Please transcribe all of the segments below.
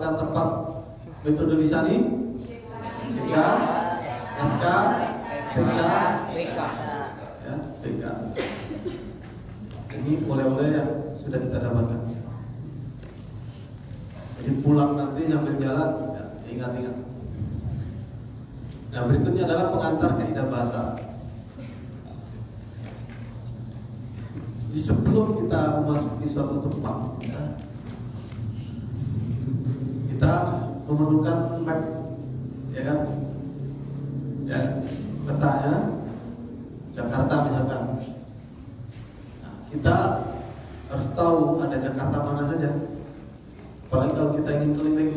mendapatkan tempat metode lisani CK, SK, PK, ya, PK. Ini oleh-oleh yang sudah kita dapatkan. Jadi pulang nanti sambil jalan, ya, ingat-ingat. Nah, berikutnya adalah pengantar kaidah bahasa. Jadi sebelum kita memasuki suatu tempat, ya, kita memerlukan map, ya kan? Ya, petanya Jakarta misalkan. Nah, kita harus tahu ada Jakarta mana saja. Apalagi kalau kita ingin keliling,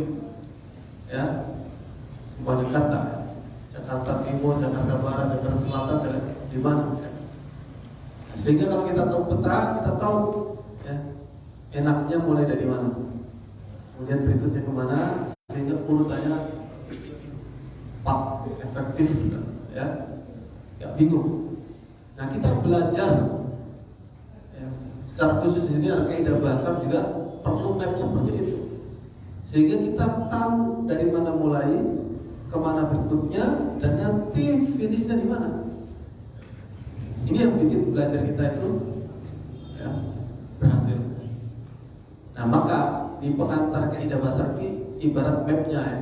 ya, semua Jakarta, Jakarta Timur, Jakarta Barat, Jakarta Selatan, di mana? Ya. Nah, sehingga kalau kita tahu peta, kita tahu, ya, enaknya mulai dari mana, kemudian berikutnya kemana, sehingga urutannya tepat, efektif, ya, nggak bingung. Nah, kita belajar, ya, secara khusus ini kaidah bahasa juga perlu map seperti itu, sehingga kita tahu dari mana mulai, kemana berikutnya, dan nanti finishnya di mana. Ini yang bikin belajar kita itu, ya, berhasil. Nah, maka di pengantar kaidah bahasa ini ibarat mapnya, ya.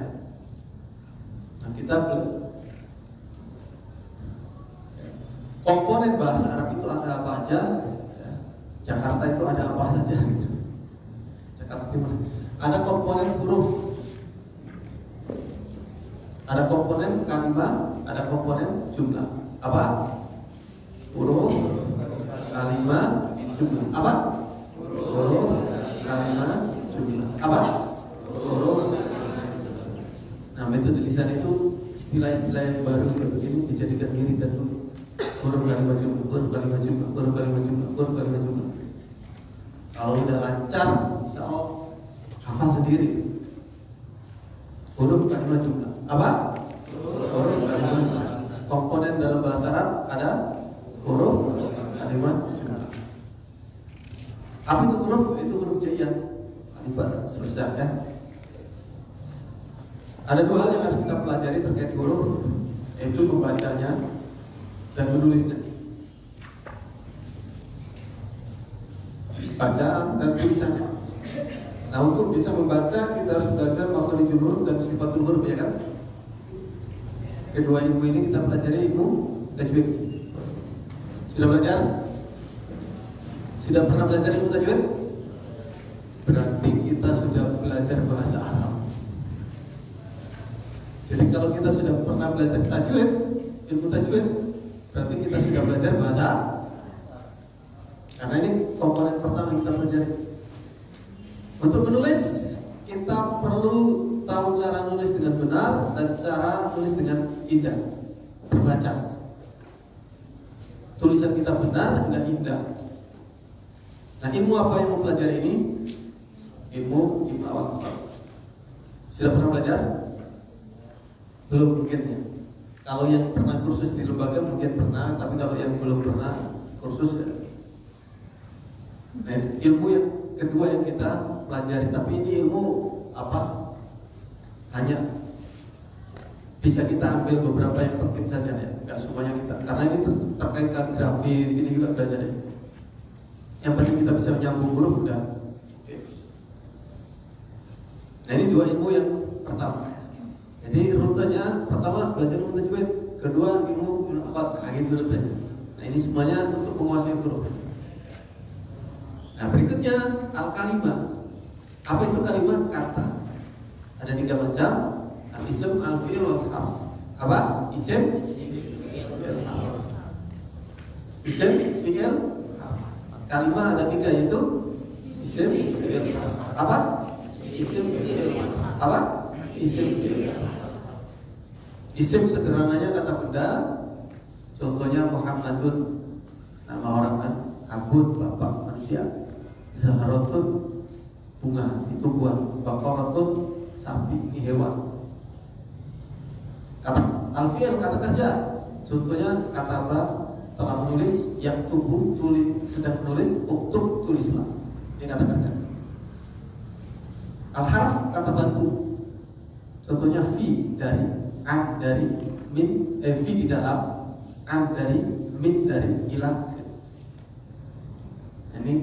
Nah, kita komponen bahasa Arab itu ada apa aja, ya. Jakarta itu ada apa saja gitu. Jakarta Timur. Ada komponen huruf, ada komponen kalimat, ada komponen jumlah. Apa? Huruf, kalimat, jumlah. Apa? Huruf, kalimat, jumlah. Apa? Huruf. Nah, metode lisan itu istilah-istilah yang baru ini dijadikan diri dan huruf, kalimat, jumlah, huruf, kalimat, jumlah, huruf, kalimat, jumlah, huruf, kalimat, jumlah. Kalau udah lancar, insya Allah hafal sendiri. Huruf, kalimat, jumlah. Apa? Huruf, kalimat, jumlah. Komponen dalam bahasa Arab ada huruf, kalimat, jumlah. Apa itu huruf? Itu huruf jaiyah. Alif, selesai, kan? Ada dua hal yang harus kita pelajari terkait huruf, yaitu membacanya dan menulisnya. Bacaan dan tulisannya. Nah, untuk bisa membaca kita harus belajar makharijul huruf dan sifatul huruf, ya kan? Kedua ilmu ini kita pelajari ilmu tajwid. Sudah belajar? Sudah pernah belajar ilmu tajwid? Berarti kita sudah belajar bahasa Arab. Jadi kalau kita sudah pernah belajar tajwid, ilmu tajwid, berarti kita sudah belajar bahasa. Karena ini komponen pertama yang kita pelajari. Untuk menulis, kita perlu tahu cara nulis dengan benar dan cara nulis dengan indah, terbaca. Tulisan kita benar dan indah. Nah, ilmu apa yang mau pelajari ini? Ilmu awal. Sudah pernah belajar? Belum mungkin, ya. Kalau yang pernah kursus di lembaga mungkin pernah, tapi kalau yang belum pernah kursus, ya. Nah, ilmu yang kedua yang kita pelajari, tapi ini ilmu apa? Hanya bisa kita ambil beberapa yang penting saja, ya, nggak semuanya kita. Karena ini terkait kaligrafi, sini juga belajar, ya. Yang penting kita bisa menyambung huruf udah. Oke. Nah, ini dua ilmu yang pertama. Jadi rutenya pertama belajar ilmu tajwid, kedua ilmu akhwat, gitu rutenya. Nah, ini semuanya untuk menguasai huruf. Nah, berikutnya al-kalimah. Apa itu kalimat? Kata. Ada 3 macam: al-ism, al-fi'il, wal-harf. Apa? Ism, fi'il, harf. Ism, fi'il, harf. Kalimat ada 3, yaitu ism, fi'il, harf. Apa? Ism, fi'il, harf. Apa? Ism, fi'il, harf. Ism sederhananya kata benda. Contohnya Muhammadun, nama orang kan. Abud, bapak manusia. Zaharatun, bunga, itu buah. Baqaratun, sapi, ini hewan. Kata al-fi'il, kata kerja. Contohnya kataba, telah menulis. Yang tubuh, tulis, sedang menulis. Uktub, tulislah. Ini kata kerja. Al-harf kata bantu. Contohnya fi dari, an dari, min, fi di dalam, an dari, min dari, ila. Ini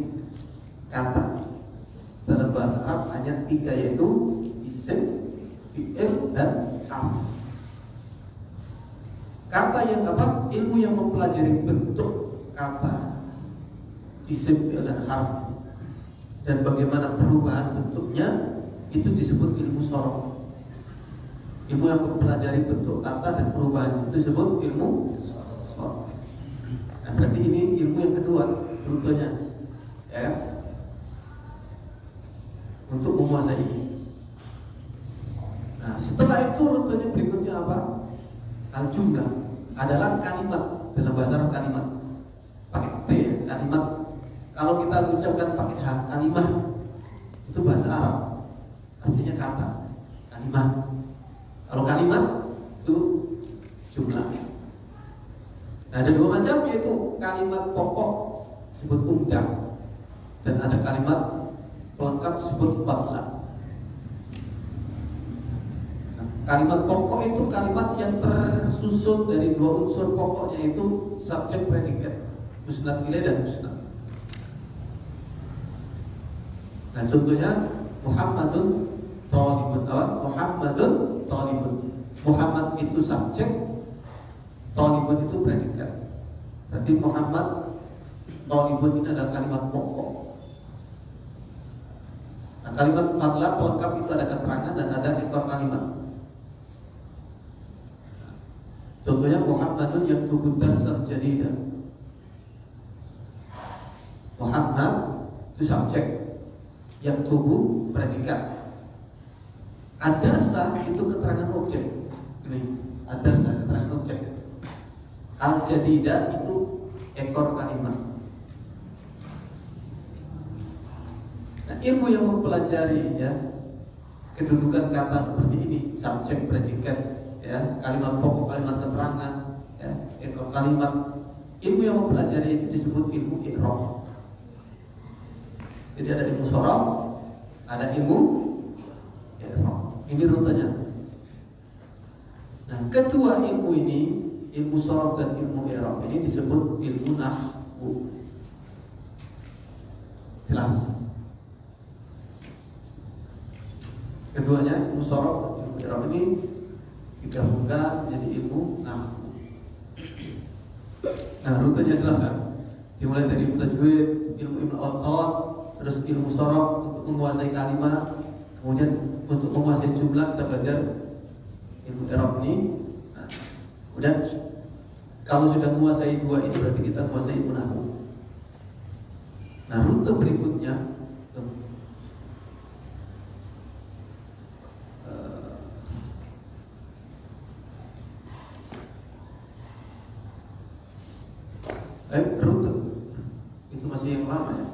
kata dalam bahasa Arab hanya 3, yaitu isim, fi'il, dan harf. Kata yang apa? Ilmu yang mempelajari bentuk kata, isim, fi'il, dan harf, dan bagaimana perubahan bentuknya, itu disebut ilmu sorof. Ilmu yang mempelajari bentuk kata dan perubahan itu disebut ilmu sorof. Nah, berarti ini ilmu yang kedua rutenya, ya, untuk menguasai. Nah, setelah itu rutenya berikutnya apa? Al-jumlah adalah kalimat. Dalam bahasa Arab kalimat pakai T, kalimat. Kalau kita ucapkan pakai H, kalimat itu bahasa Arab, artinya kata, kalimat. Kalau kalimat itu jumlah. Nah, ada 2 macam, yaitu kalimat pokok disebut umdah, dan ada kalimat pelengkap disebut fadlah. Nah, kalimat pokok itu kalimat yang tersusun dari 2 unsur pokoknya, yaitu subjek predikat, musnad ilaih dan musnad. Nah, contohnya Muhammadun Thalibun. Muhammadun Thalibun. Muhammad itu subjek, Thalibun itu predikat. Berarti Muhammad Thalibun ini adalah kalimat pokok. Nah, kalimat fadlah pelengkap itu ada keterangan dan ada ekor kalimat. Contohnya Muhammadun yaktubu darsan jadidan. Muhammad itu subjek, yaktubu predikat. Ad-darsa itu keterangan objek. Ini ad-darsa keterangan objek. Al-jadidah itu ekor kalimat. Nah, ilmu yang mempelajari, ya, kedudukan kata seperti ini, subjek, predikat, ya, kalimat pokok, kalimat keterangan, ya, ekor kalimat. Ilmu yang mempelajari itu disebut ilmu i'rab. Jadi ada ilmu sorof, ada ilmu i'rab. Ini rutenya. Nah, kedua ilmu ini, ilmu sorof dan ilmu i'rab, ini disebut ilmu nahwu. Jelas? Keduanya, ilmu sorof dan ilmu i'rab, ini digabungkan menjadi ilmu nahwu. Nah, rutenya jelas kan? Dimulai dari ilmu tajwid, ilmu al-qad, terus ilmu sorof untuk menguasai kalimat, kemudian untuk menguasai jumlah kita belajar ilmu i'rab ini. Nah, kemudian kalau sudah menguasai 2 ini berarti kita menguasai ilmu nahwu. Nah, rute berikutnya rute itu masih yang lama, ya.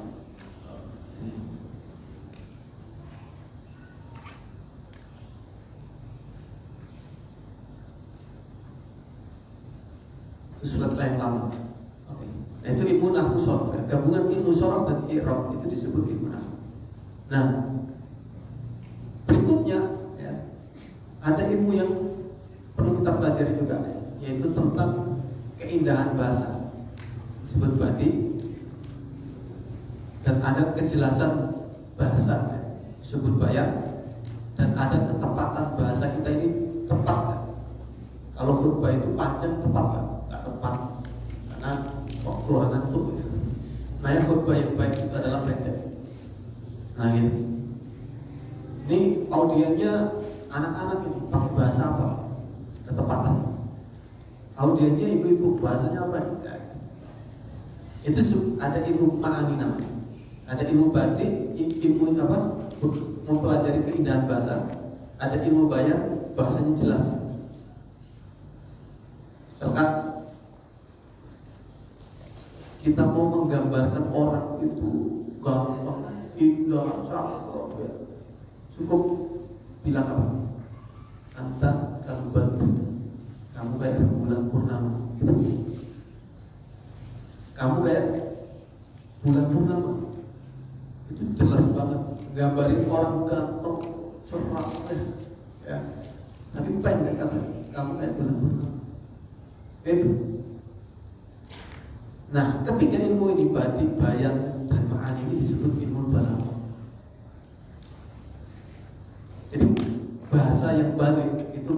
Itu surat lain lama. Oke. Nah, itu ilmu nahwu sorof, ya. Gabungan ilmu sorof dan i'rab itu disebut ilmu nahwu. Nah, berikutnya, ya, ada ilmu yang perlu kita pelajari juga, ya, yaitu tentang keindahan bahasa, disebut badi, dan ada kejelasan bahasa, ya, disebut bayan, dan ada ketepatan bahasa kita ini tepat, ya. Kalau khutbah itu panjang tepat, ya? Nggak tepat, karena kok keluar ngantuk, gitu. Nah, ya, khutbah yang baik itu adalah pendek. Nah, ini audiennya anak-anak ini pakai bahasa apa? Ketepatan. Audiennya ibu-ibu, bahasanya apa? Itu ada ilmu ma'ani namanya. Ada ilmu badi, ilmu apa? Mempelajari keindahan bahasa. Ada ilmu bayan, bahasanya jelas. Misalkan kita mau menggambarkan orang itu gampang, indah, cakep, ya, cukup bilang apa? Anta kalbadri, kamu kayak bulan purnama. Kamu kayak bulan purnama. Itu jelas banget, gambarin orang ganteng, corak ya. Tapi pendek kata kamu kayak belebur. Itu. Nah, ketika ilmu ini badik, bayan, dan ma'ani ini disebut ilmu balaghah. Jadi bahasa yang balik itu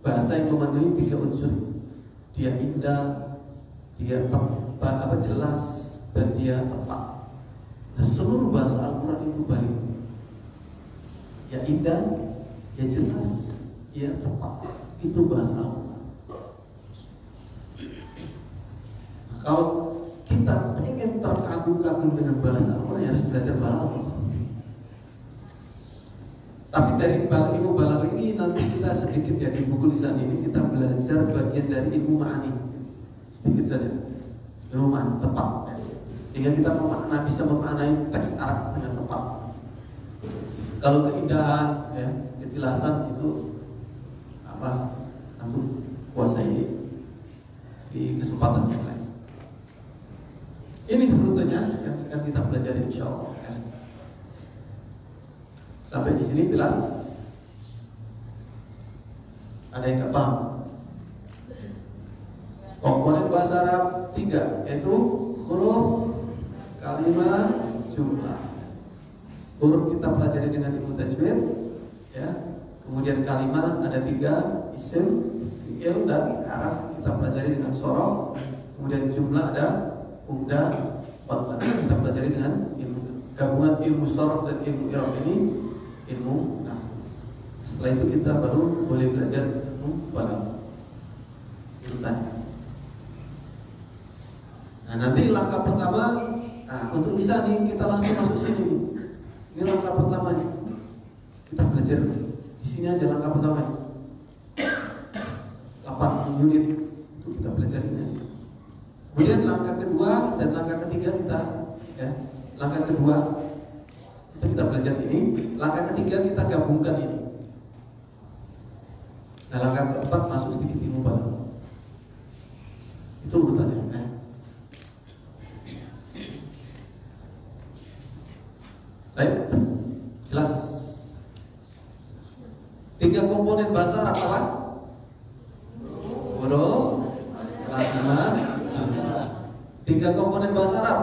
bahasa yang memenuhi 3 unsur. Dia indah, dia jelas, dan dia tepat. Nah, seluruh bahasa Al-Quran itu balik. Ya indah, ya jelas, ya tepat. Itu bahasa Al-Quran. Nah, kalau kita ingin terkagum-kagum dengan bahasa Al-Quran, ya harus belajar balaghah. Tapi dari ilmu balaghah ini nanti kita sedikit ya di buku lisan ini kita belajar bagian dari ilmu ma'ani. Sedikit saja. Ilmu ma'ani tepat ya. Sehingga kita bisa memaknai teks Arab dengan tepat. Kalau keindahan ya, kejelasan itu nanti kuasai di kesempatan yang lain. Ini rutenya yang akan kita pelajari insyaallah ya. Sampai di sini jelas? Ada yang nggak paham? Komponen bahasa Arab 3 yaitu huruf, kalimat, jumlah. Huruf kita pelajari dengan ilmu tajwid, ya. Kemudian kalimat ada 3, isim, fi'il, dan haraf kita pelajari dengan shorof. Kemudian jumlah ada umdah, fadlah kita pelajari dengan ilmu gabungan ilmu shorof dan ilmu i'rab ini. Ilmu setelah itu kita baru boleh belajar ilmu balaghah. Itu tadi. Nah, nanti langkah pertama, untuk bisa nih kita langsung masuk sini. Ini langkah pertamanya. Kita belajar di sini aja langkah pertamanya. 8 unit itu kita belajar ini aja. Kemudian langkah kedua dan langkah ketiga kita ya. Langkah kedua itu kita belajar ini, langkah ketiga kita gabungkan ini. Nah, langkah keempat masuk sedikit ilmu balaghah. Itu urutannya. Baik, jelas. 3 komponen bahasa Arab apa? Huruf, kalimat, jumlah. 3 komponen bahasa Arab.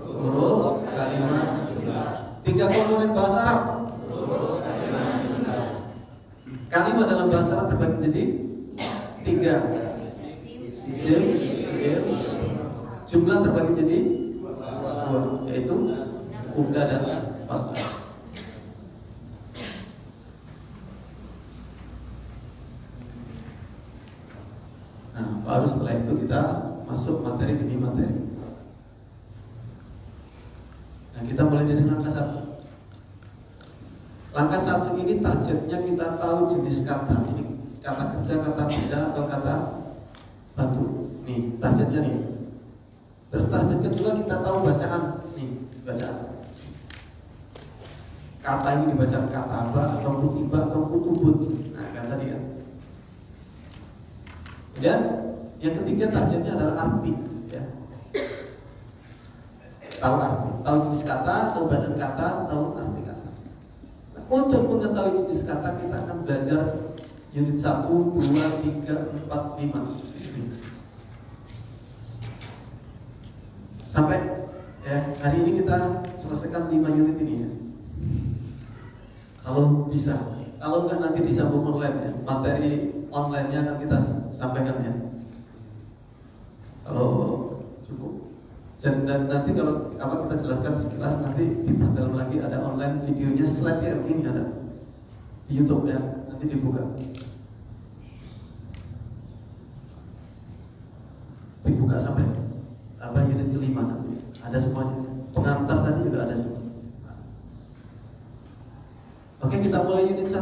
Huruf, kalimat, jumlah. 3 komponen bahasa Arab. Huruf, kalimat, jumlah. Kalimat dalam bahasa Arab terbagi menjadi 3. Isim, fi'il. Jumlah terbagi menjadi 2, yaitu umdah dan fadlah. Nah, baru setelah itu kita masuk materi demi materi. Nah, kita mulai dari langkah 1. Langkah 1 ini targetnya kita tahu jenis kata. Ini kata kerja, kata benda, atau kata bantu. Nih, targetnya nih. Terus target kedua kita tahu bacaan. Nih, bacaan. Kata ini dibaca kataba atau kutiba atau kutubun. Nah, kan tadi kan. Dan yang ketiga targetnya adalah arti, ya. Tahu arti, tahu jenis kata, tahu bacaan kata, tahu arti kata. Nah, untuk mengetahui jenis kata kita akan belajar unit 1, 2, 3, 4, 5. Sampai ya hari ini kita selesaikan 5 unit ini ya. Kalau bisa, kalau enggak nanti disambung online ya. Materi online-nya akan kita sampaikan ya. Kalau cukup. Dan nanti kalau kita jelaskan sekilas, nanti diperdalam lagi ada online videonya, slide-nya ini ada di YouTube ya. Nanti dibuka. Dibuka sampai unit kelima nanti. Ada semuanya. Pengantar tadi juga ada semua. Oke, kita mulai unit 1.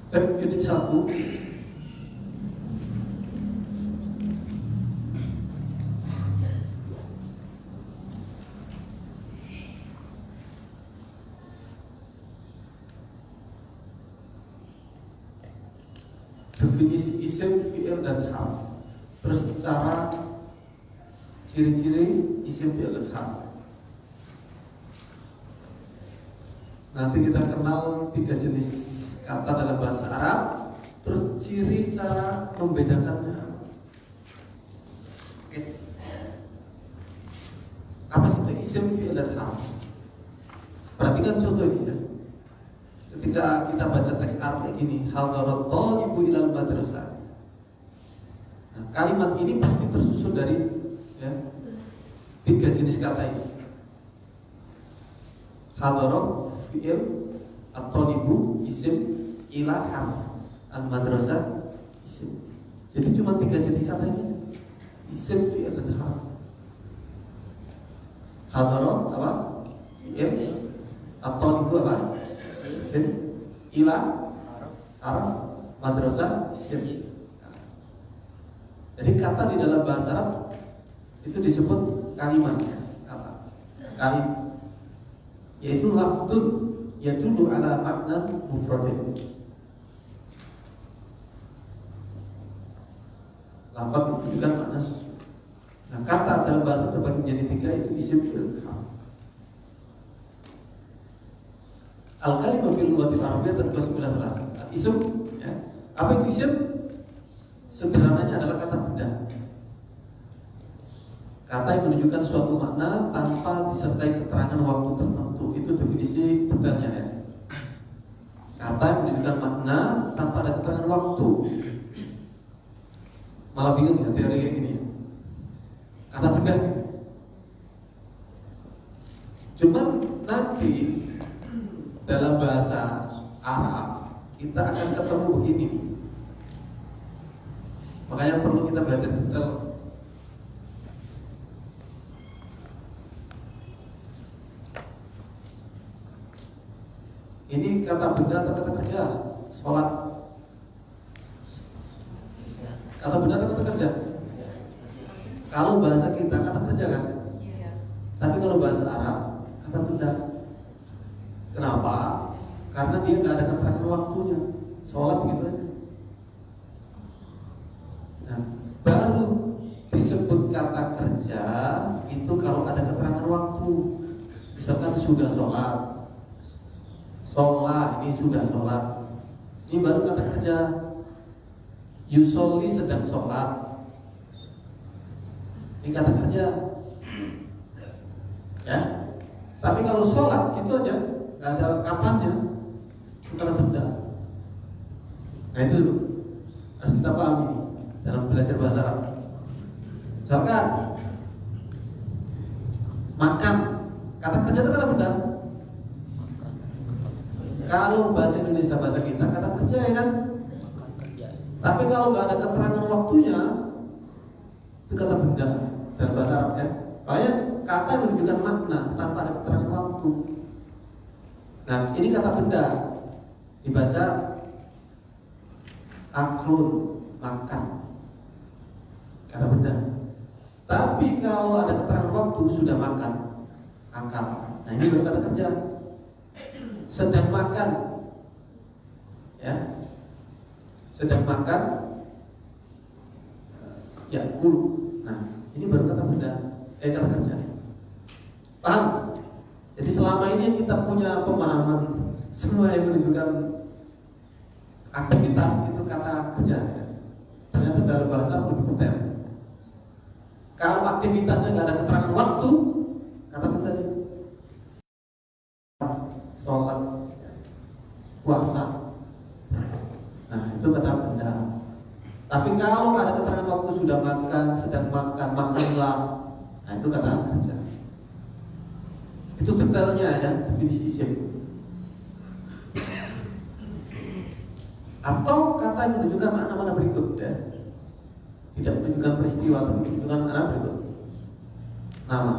Unit 1. Definisi isim, fi'il, dan harf. Terus cara ciri-ciri isim, fi'il, dan harf. Nanti kita kenal 3 jenis kata dalam bahasa Arab. Terus ciri cara membedakannya. Oke. Apa sih itu isim, fi'il, dan harf? Perhatikan contoh ini ya. Ketika kita baca teks Arab kayak gini, hadarat thalibu ilal madrasah. Nah, kalimat ini pasti tersusun dari ya, 3 jenis kata ini. Hadarat, fi'il, at-thalibu, isim, ila, harf. Al-madrasah, isim. Jadi cuma 3 jenis kata ini. Isim, fi'il, dan harf. Hadarat apa? Fi'il. At-thalibu apa? Isim, ila, harf, madrasah, isim. Jadi kata di dalam bahasa Arab itu disebut kalimat, kata kalim, yaitu lafdun yadullu ala makna mufradin. Lafaz menunjukkan makna sesuatu. Nah, kata dalam bahasa terbagi menjadi 3, itu isim, fi'il, harf. Al-kalimah fil lughatil arabiyyah terdapat 19 isim, ya. Apa itu isim? Sederhananya adalah kata benda. Kata yang menunjukkan suatu makna tanpa disertai keterangan waktu tertentu. Itu definisi detailnya ya. Kata yang menunjukkan makna tanpa ada keterangan waktu. Malah bingung ya teori kayak gini ya. Kata benda. Cuman nanti dalam bahasa Arab kita akan ketemu begini. Makanya perlu kita belajar detail. Ini kata benda atau kata kerja? Sholat. Kata benda atau kata kerja? Kalau bahasa kita kata kerja kan? Tapi kalau bahasa Arab kata benda. Kenapa? Karena dia nggak ada keterangan waktunya. Sholat begitu aja. Nah, baru disebut kata kerja itu kalau ada keterangan waktu. Misalkan sudah sholat, sholat, ini sudah sholat. Ini baru kata kerja. Yusolli sedang sholat. Ini kata kerja. Ya. Tapi kalau sholat gitu aja, nggak ada kapannya, itu kata benda. Nah itu harus kita pahami dalam belajar bahasa Arab. Misalkan makan, kata kerja itu kata benda. Kalau bahasa Indonesia, bahasa kita kata kerja ya kan. Tapi kalau nggak ada keterangan waktunya, itu kata benda dalam bahasa Arab ya. Makanya kata yang menunjukkan makna tanpa ada keterangan waktu. Nah ini kata benda dibaca aklun, makan, kata benda. Tapi kalau ada keterangan waktu sudah makan, akal. Nah ini baru kata kerja. Sedang makan, ya, sedang makan, ya kulu. Nah ini baru kata benda, kata kerja. Paham? Jadi selama ini kita punya pemahaman semua yang menunjukkan aktivitas itu kata kerja. Ternyata dalam bahasa lebih detail. Kalau aktivitasnya nggak ada keterangan waktu, kata benda. Sholat, puasa. Nah itu kata benda. Tapi kalau ada keterangan waktu sudah makan, sedang makan, makanlah. Nah itu kata kerja. Itu detailnya ya, definisi isim. Atau kata yang menunjukkan makna-makna berikut ya. Tidak menunjukkan peristiwa, tapi menunjukkan makna berikut. Nama.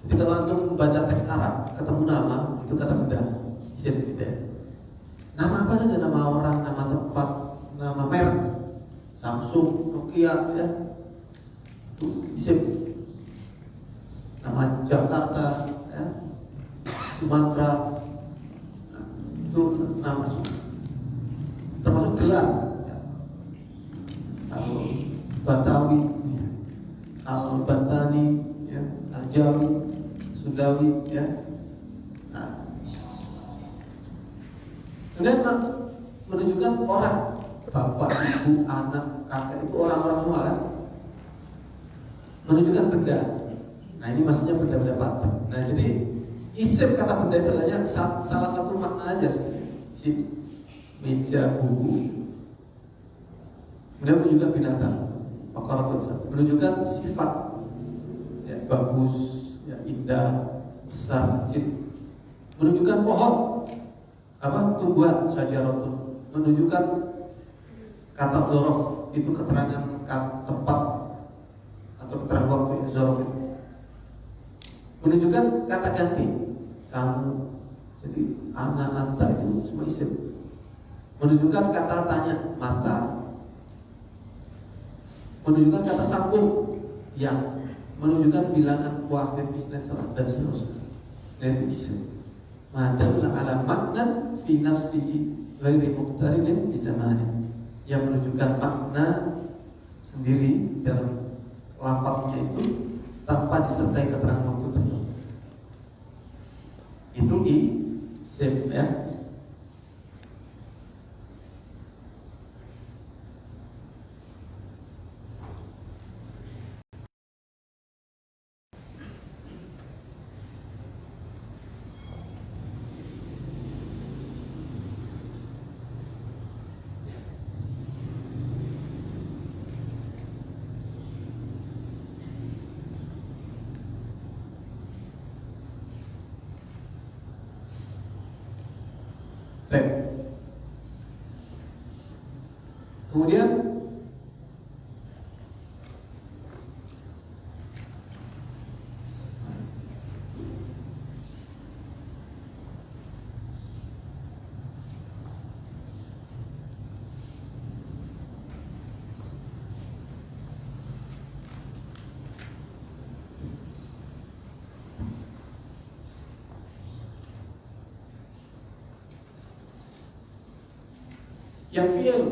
Jadi kalau antum membaca teks Arab, ketemu nama, itu kata benda, isim gitu ya. Nama apa saja, nama orang, nama tempat, nama merek, Samsung, Nokia, ya, itu isim. Nama Jakarta, ya, Sumatera, nah, itu nama semua. Termasuk gelar, ya. Kalau Batawi, ya. Al-Batani, ya. Al-Jawi, Sudawi, ya. Nah, kemudian menunjukkan orang, bapak, ibu, anak, kakek, itu orang-orang semua kan. Menunjukkan benda. Nah ini maksudnya benda-benda paten. Nah jadi isim kata benda itu hanya salah satu makna aja. Si meja, buku. Kemudian menunjukkan binatang, menunjukkan sifat, ya, bagus, ya, indah, besar, kecil. Menunjukkan pohon, apa, tumbuhan, syajaratun. Menunjukkan kata zorof, itu keterangan tempat atau keterangan waktu, ya, zorof itu. Menunjukkan kata ganti, kamu. Jadi anak, anta itu semua isim. Menunjukkan kata tanya, mata. Menunjukkan kata sambung, yang. Menunjukkan bilangan wahid, isnan, salat, dan seterusnya. Itu isim. Madalla ala maknan fi nafsihi ghairi muqtarinin bi zamanin, yang menunjukkan makna sendiri dalam lafaznya itu tanpa disertai keterangan waktu tertentu. Itu isim, ya. Baik. Kemudian yang fi'il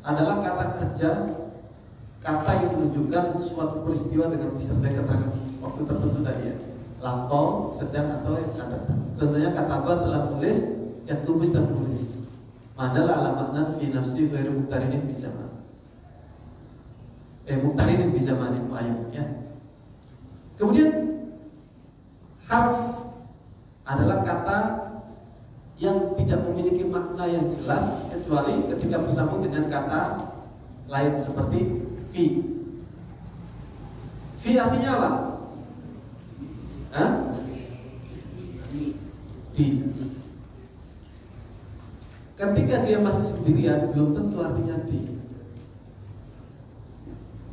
adalah kata kerja, kata yang menunjukkan suatu peristiwa dengan disertai keterangan waktu tertentu tadi, ya. Lampau, sedang, atau yang akan datang. Contohnya kataba, telah menulis, yang tulis dan menulis. Madalah ala maknan fi nafsi ghairu muqtarinin bi zaman. Muqtarinin bi zamanin muayyan, ya. Kemudian harf adalah kata yang tidak memiliki makna yang jelas kecuali ketika bersambung dengan kata lain seperti fi. Fi artinya apa? Hah? Di. Ketika dia masih sendirian belum tentu artinya di.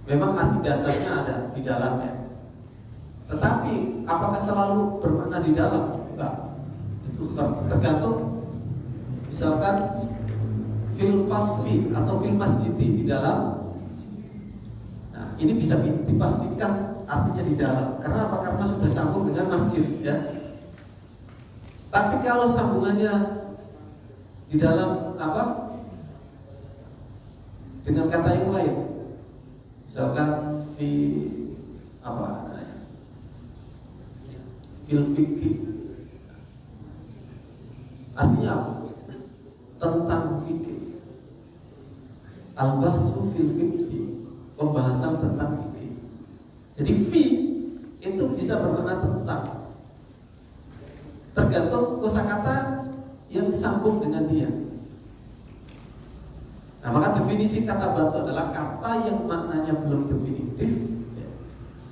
Memang arti dasarnya ada di dalamnya. Tetapi apakah selalu bermakna di dalam? Enggak. Tergantung, misalkan fil fasli atau fil masjidi, di dalam. Nah, ini bisa dipastikan artinya di dalam. Karena apa? Karena sudah sambung dengan masjid, ya. Tapi kalau sambungannya di dalam apa? Dengan kata yang lain, misalkan fi apa namanya? Fil fikih. Artinya apa? Tentang fikih. Al-bahsu fil fikih, pembahasan tentang fikih. Jadi fi itu bisa bermakna tentang, tergantung kosakata yang sambung dengan dia. Nah, maka definisi kata batu adalah kata yang maknanya belum definitif, ya,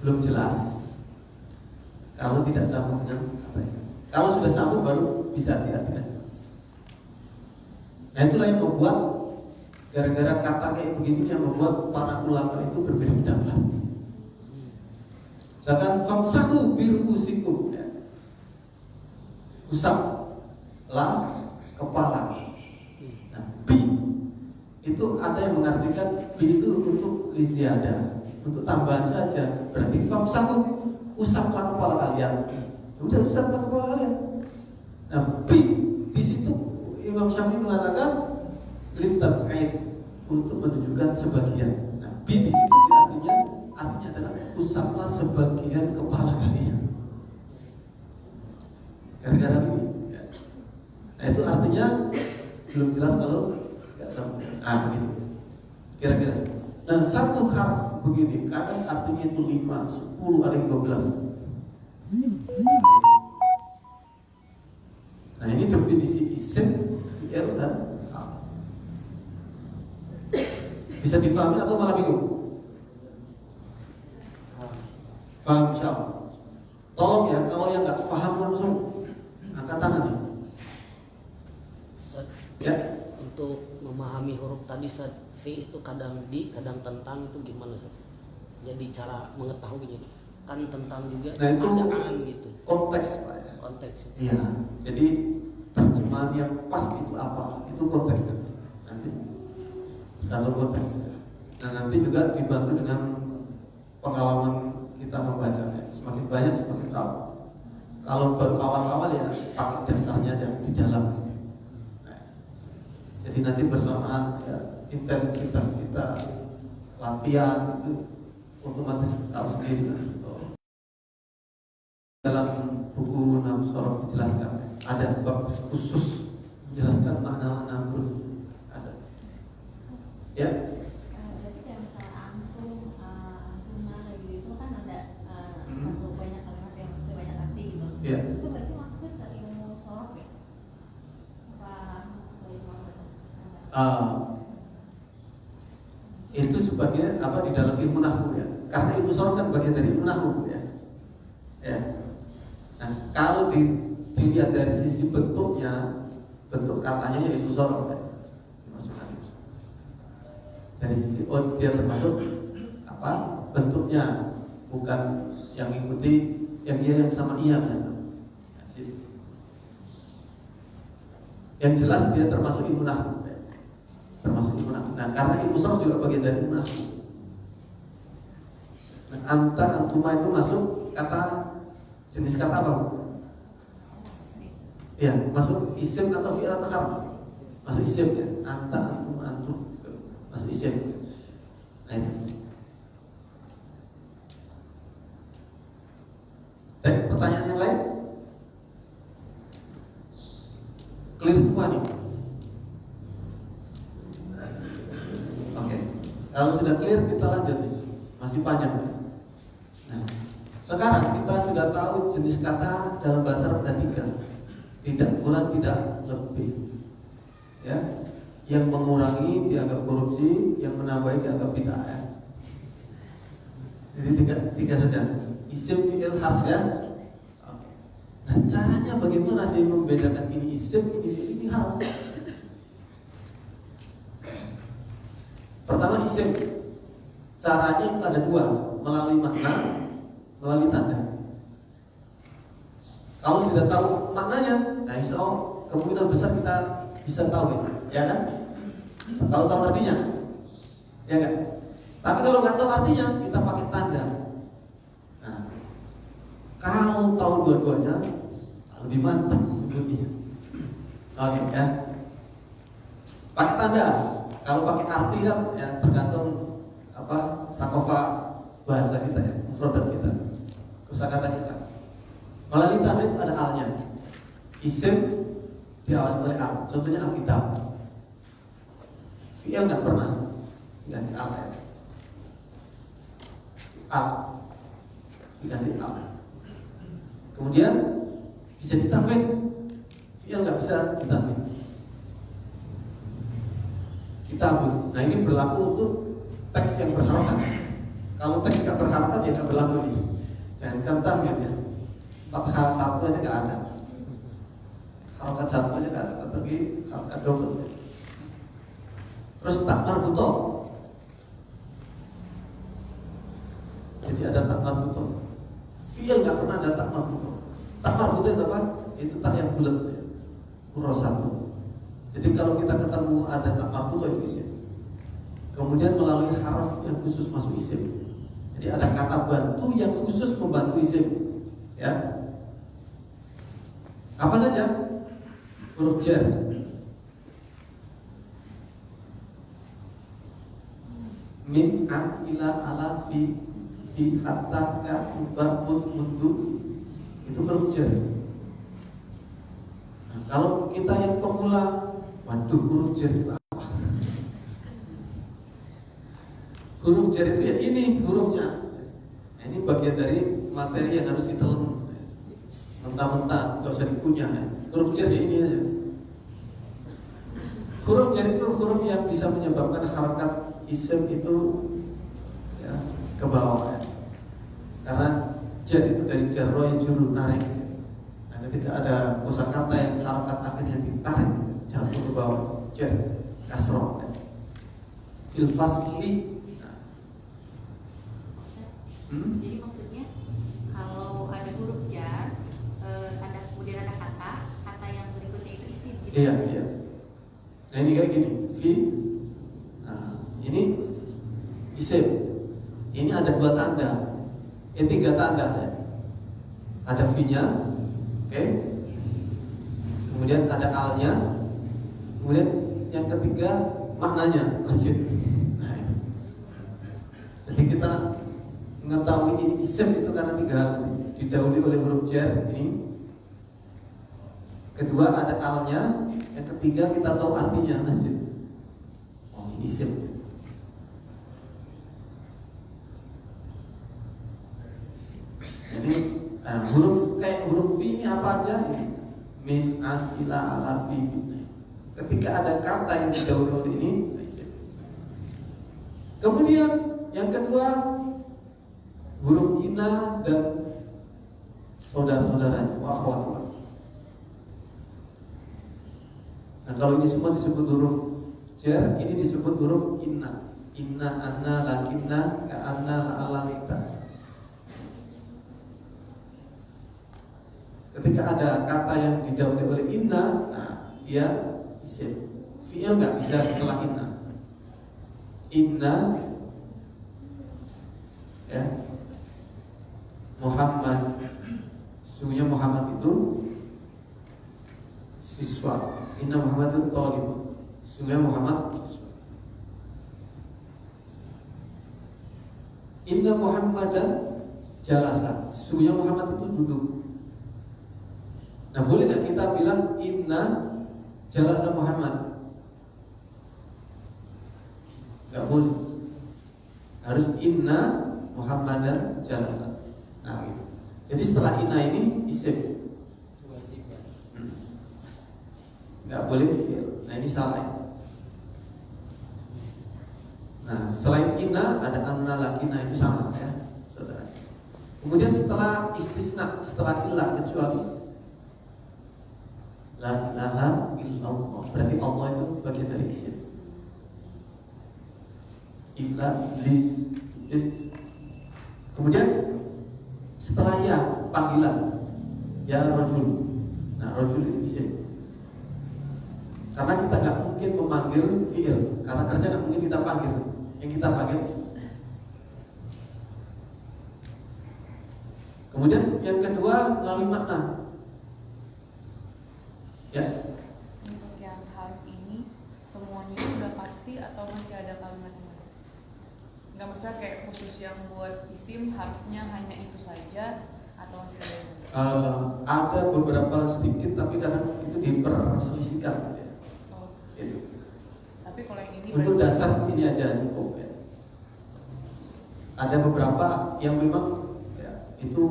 belum jelas. Kalau tidak sambung dengan kata itu. Kalau sudah sambung baru bisa diartikan jelas. Nah, itulah yang membuat, gara-gara kata kayak begini yang membuat para ulama itu berbeda pendapat. Misalkan famsahu birusikum, ya. Usap la kepala. Nah, bi itu ada yang mengartikan bi itu untuk liziada, untuk tambahan saja. Berarti famsahu, usaplah kepala kalian. Udah usaplah kepala kalian. Nah, bi di situ Imam Syafi'i mengatakan litab'id, untuk menunjukkan sebagian. Nah, bi di situ artinya adalah usaplah sebagian kepala kalian. Gara-gara ini. Ya. Nah, itu artinya belum jelas kalau nggak sama. Begitu. Kira-kira. Nah, satu harf begini, kadang artinya itu 5, 10, ada yang 12. Nah, ini definisi isim, fi'il dan harf. Bisa difahami atau malah bingung? Paham, insyaallah. Tolong ya, kalau yang nggak paham langsung angkat tangan ya. Ya. Untuk memahami huruf tadi fi itu kadang di, kadang tentang, itu gimana Ustaz? Jadi cara mengetahuinya kan tentang juga, nah, itu adaan gitu. Konteks Pak ya. Konteks. Iya. Jadi terjemahan yang pas itu apa? Itu konteksnya. Nanti kalau konteksnya. Nah, nanti juga dibantu dengan pengalaman kita membaca ya. Semakin banyak semakin tahu. Kalau baru awal-awal ya pakai dasarnya aja di dalam. Nah, jadi nanti bersamaan ya, intensitas kita latihan itu otomatis tahu sendiri. Dalam buku Nahwu Shorof dijelaskan ada bab khusus menjelaskan makna-makna huruf. Ada. Ya. Berarti kayak misalnya antum, antuna gitu kan ada satu banyak kalimat yang maksudnya banyak arti gitu. Iya. Itu berarti masuknya ke ilmu shorof ya? Apa masuk ke ilmu apa? Itu sebagai apa di dalam ilmu nahwu ya. Karena ilmu shorof kan bagian dari ilmu nahwu ya. Ya. Nah, kalau dilihat dari sisi bentuknya, bentuk katanya ya ilmu shorof ya. Dimasukkan itu. Dari sisi dia termasuk apa? Bentuknya, bukan yang ikuti yang dia yang sama iya ya. Yang jelas dia termasuk ilmu nahwu ya. Termasuk ilmu nahwu. Nah, karena ilmu shorof juga bagian dari ilmu nahwu. Nah, antuma itu masuk kata jenis kata apa? Iya, masuk isim atau fi'il atau harf? Masuk isim ya. Antum. Masuk isim. Nah, itu. Pertanyaan yang lain? Clear semua nih? Oke. Kalau sudah clear kita lanjut. Masih panjang ya? Nah, sekarang kita sudah tahu jenis kata dalam bahasa Arab ada 3. Tidak kurang, tidak lebih. Ya. Yang mengurangi dianggap korupsi, yang menambahi dianggap bid'ah ya. Jadi tiga saja. Isim, fi'il, harf ya. Oke. Nah, caranya bagaimana sih membedakan ini isim, ini fi'il, ini harf? Pertama isim. Caranya itu ada 2, melalui makna, melalui tanda. Kalau sudah tahu maknanya, nah insya Allah kemungkinan besar kita bisa tahu ya kan? Kalau tahu artinya, ya kan? Tapi kalau nggak tahu artinya, kita pakai tanda. Nah, kalau tahu dua-duanya, lebih mantap lebihnya. Oke ya. Pakai tanda. Kalau pakai arti kan ya tergantung apa sakofa bahasa kita ya, mufradat kita, kosakata kita. Melalui tanda itu ada alnya. Isim diawali oleh al. Contohnya Alkitab. Fi'il nggak pernah dikasih al ya. Al dikasih al. Kemudian bisa ditambahin. Fi'il nggak bisa ditambahin. Kitabun. Nah ini berlaku untuk teks yang berharokat. Kalau teks nggak berharokat ya nggak berlaku nih. Jangan tambahin ya. Fathah satu aja nggak ada. Harokat satu aja nggak ada. Tapi harokat double. Terus tak marbutoh. Jadi ada tak marbutoh. Fi'il nggak pernah ada tak marbutoh. Tak marbutoh itu apa? Itu tak yang bulat ya. surah 1. Jadi kalau kita ketemu ada tak marbutoh itu isim. Kemudian melalui haraf yang khusus masuk isim. Jadi ada kata bantu yang khusus membantu isim. Ya. Apa saja? Huruf jar. Min, an, ila, ala, fi, hatta, ka, ubar, mundu. Itu huruf jar. Nah, kalau kita yang pemula, waduh, huruf jar itu apa? Huruf jar itu ya ini hurufnya. Nah, ini bagian dari materi yang harus ditelan. Mentah-mentah, nggak usah dikunyah ya. Huruf jar ya ini aja. Huruf jar itu huruf yang bisa menyebabkan harakat isim itu ya, ke bawah ya. Karena jar itu dari jarro yang juru narik. Nah, ketika ada kosakata yang harakat akhirnya ditarik, jatuh ke bawah, jar, kasroh ya. Fil fasli. Jadi maksudnya kalau ada huruf jar, kemudian ada kata yang berikutnya itu isim. Gitu. Iya, iya. Nah ini kayak gini, fi. Nah, ini isim. Ini ada 2 tanda. 3 tanda ya. Ada fi-nya, oke. Kemudian ada al-nya. Kemudian yang ketiga maknanya, masjid. Nah, itu. Jadi kita mengetahui ini isim itu karena 3 hal. Didahului oleh huruf jar ini. Kedua ada al-nya, yang ketiga kita tahu artinya masjid. Oh, ini isim. Jadi huruf kayak huruf fi ini apa aja ini? Min, an, ila, ala, fi. Ketika ada kata yang didahului oleh ini, isim. Kemudian yang kedua huruf ina dan saudara-saudaranya, wa akhwatuha. Nah kalau ini semua disebut huruf jar, ini disebut huruf inna. Inna, anna, lakinna, ka'anna, la'alalita. Ketika ada kata yang didahului oleh inna, nah, dia isim. Fi'il nggak bisa setelah inna. Inna, ya, Muhammad. Sesungguhnya Muhammad itu siswa. Inna Muhammadun talib. Sesungguhnya Muhammad siswa. Inna Muhammadan jalasa. Sesungguhnya Muhammad itu duduk. Nah, boleh nggak kita bilang inna jalasa Muhammad? Nggak boleh. Harus inna Muhammadan jalasa. Nah, gitu. Jadi setelah inna ini isim. Nggak boleh fi'il. Nah ini salah. Nah selain inna ada anna, lakina, itu sama ya saudara. Kemudian setelah istisna, setelah ilah, kecuali la ilaha illallah, berarti Allah itu bagian dari isim. Illa, lis. Kemudian setelah ya panggilan, ya rajul. Nah rajul itu isim. Karena kita nggak mungkin memanggil fi'il, karena kerja nggak mungkin kita panggil. Yang kita panggil. Kemudian yang kedua melalui makna. Ya. Untuk yang harf ini semuanya itu udah pasti atau masih ada kalimatnya? Nggak, maksudnya kayak khusus yang buat isim harfnya hanya itu saja atau masih ada? Ada beberapa sedikit, tapi kadang itu diperselisihkan. Itu. Tapi kalau yang ini untuk dasar ini aja cukup ya. Ada beberapa yang memang ya, itu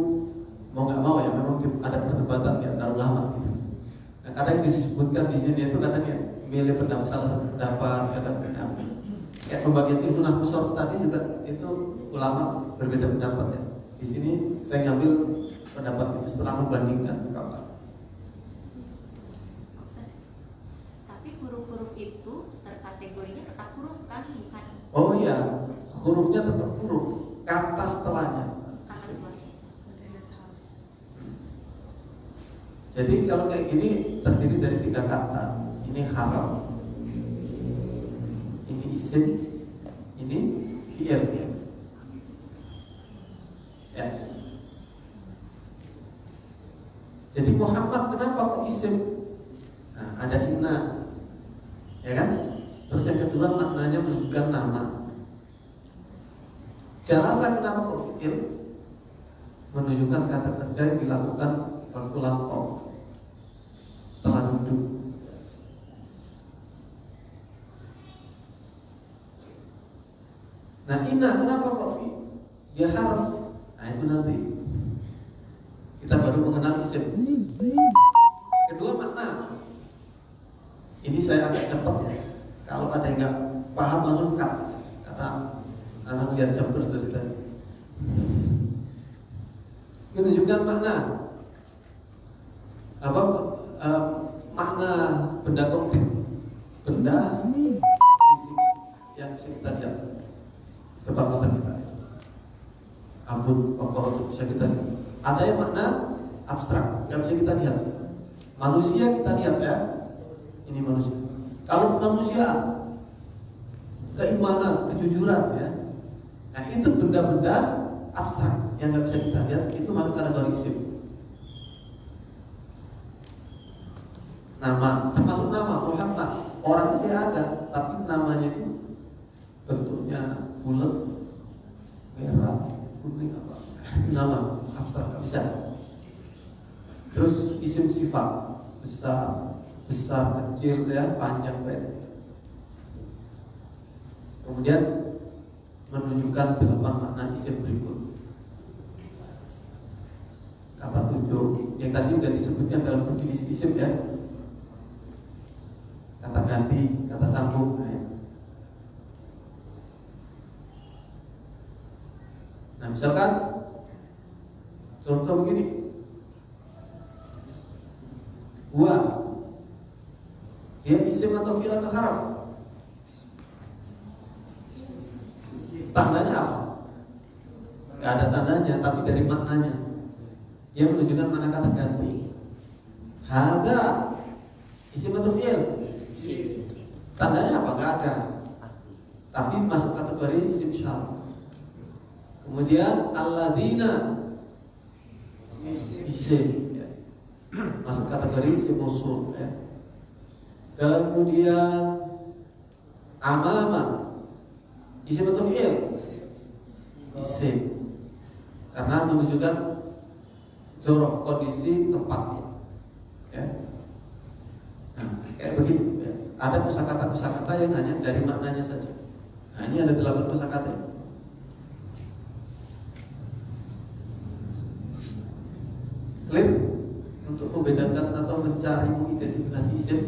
mau nggak mau ya memang ada perdebatan di antara ulama gitu. Nah, kadang disebutkan di sini itu kadang ya milih pendapat salah satu pendapat, kadang kayak pembagian ilmu nahwu sharaf tadi juga itu ulama berbeda pendapat ya. Di sini saya ngambil pendapat itu setelah membandingkan beberapa. Huruf-huruf itu terkategorinya tetap huruf kan, bukan? Oh iya, hurufnya tetap huruf, kata setelahnya. Kata setelahnya. Jadi kalau kayak gini terdiri dari 3 kata. Ini haram, ini isim, ini fi'il. Ya. Jadi Muhammad kenapa kok isim? Nah, ada inna, ya kan? Terus yang kedua maknanya menunjukkan nama. Jalasa kenapa kok fi'il? Menunjukkan kata kerja yang dilakukan waktu lampau, telah duduk. Nah inna kenapa kok fi? Dia harf. Nah itu nanti kita baru mengenal isim. Kedua makna. Ini saya agak cepat ya. Kalau ada yang nggak paham langsung cut, karena anak lihat jam terus dari tadi. Menunjukkan makna apa? Makna benda konkret, benda fisik yang bisa kita lihat depan mata kita. Ampun, itu bisa kita lihat. Ada yang makna abstrak, nggak bisa kita lihat. Manusia kita lihat ya, ini manusia. Kalau kemanusiaan, keimanan, kejujuran ya, nah itu benda-benda abstrak yang nggak bisa kita lihat, itu masuk kategori isim. Nama, termasuk nama Muhammad. Orang sih ada, tapi namanya itu bentuknya bulat, merah, kuning apa? Nama abstrak nggak bisa. Terus isim sifat besar, kecil ya, panjang, pendek. Kemudian menunjukkan 8 makna isim berikut. Kata tunjuk yang tadi sudah disebutkan dalam definisi isim ya. Kata ganti, kata sambung. Nah misalkan contoh begini, gua, dia isim atau fi'il atau haraf? Tandanya apa? Gak ada tandanya, tapi dari maknanya dia menunjukkan mana kata ganti. Hada isim atau fi'il? Tandanya apa? Gak ada, tapi masuk kategori isim syar. Kemudian alladzina isim ya, masuk kategori isim mausul ya. Kemudian amama isim atau fi'il? Isim, karena menunjukkan zorof, kondisi tempatnya ya. Nah kayak begitu ya. Ada kosakata yang hanya dari maknanya saja. Nah ini ada 8 kosakata. Clear? Untuk membedakan atau mencari mengidentifikasi isim.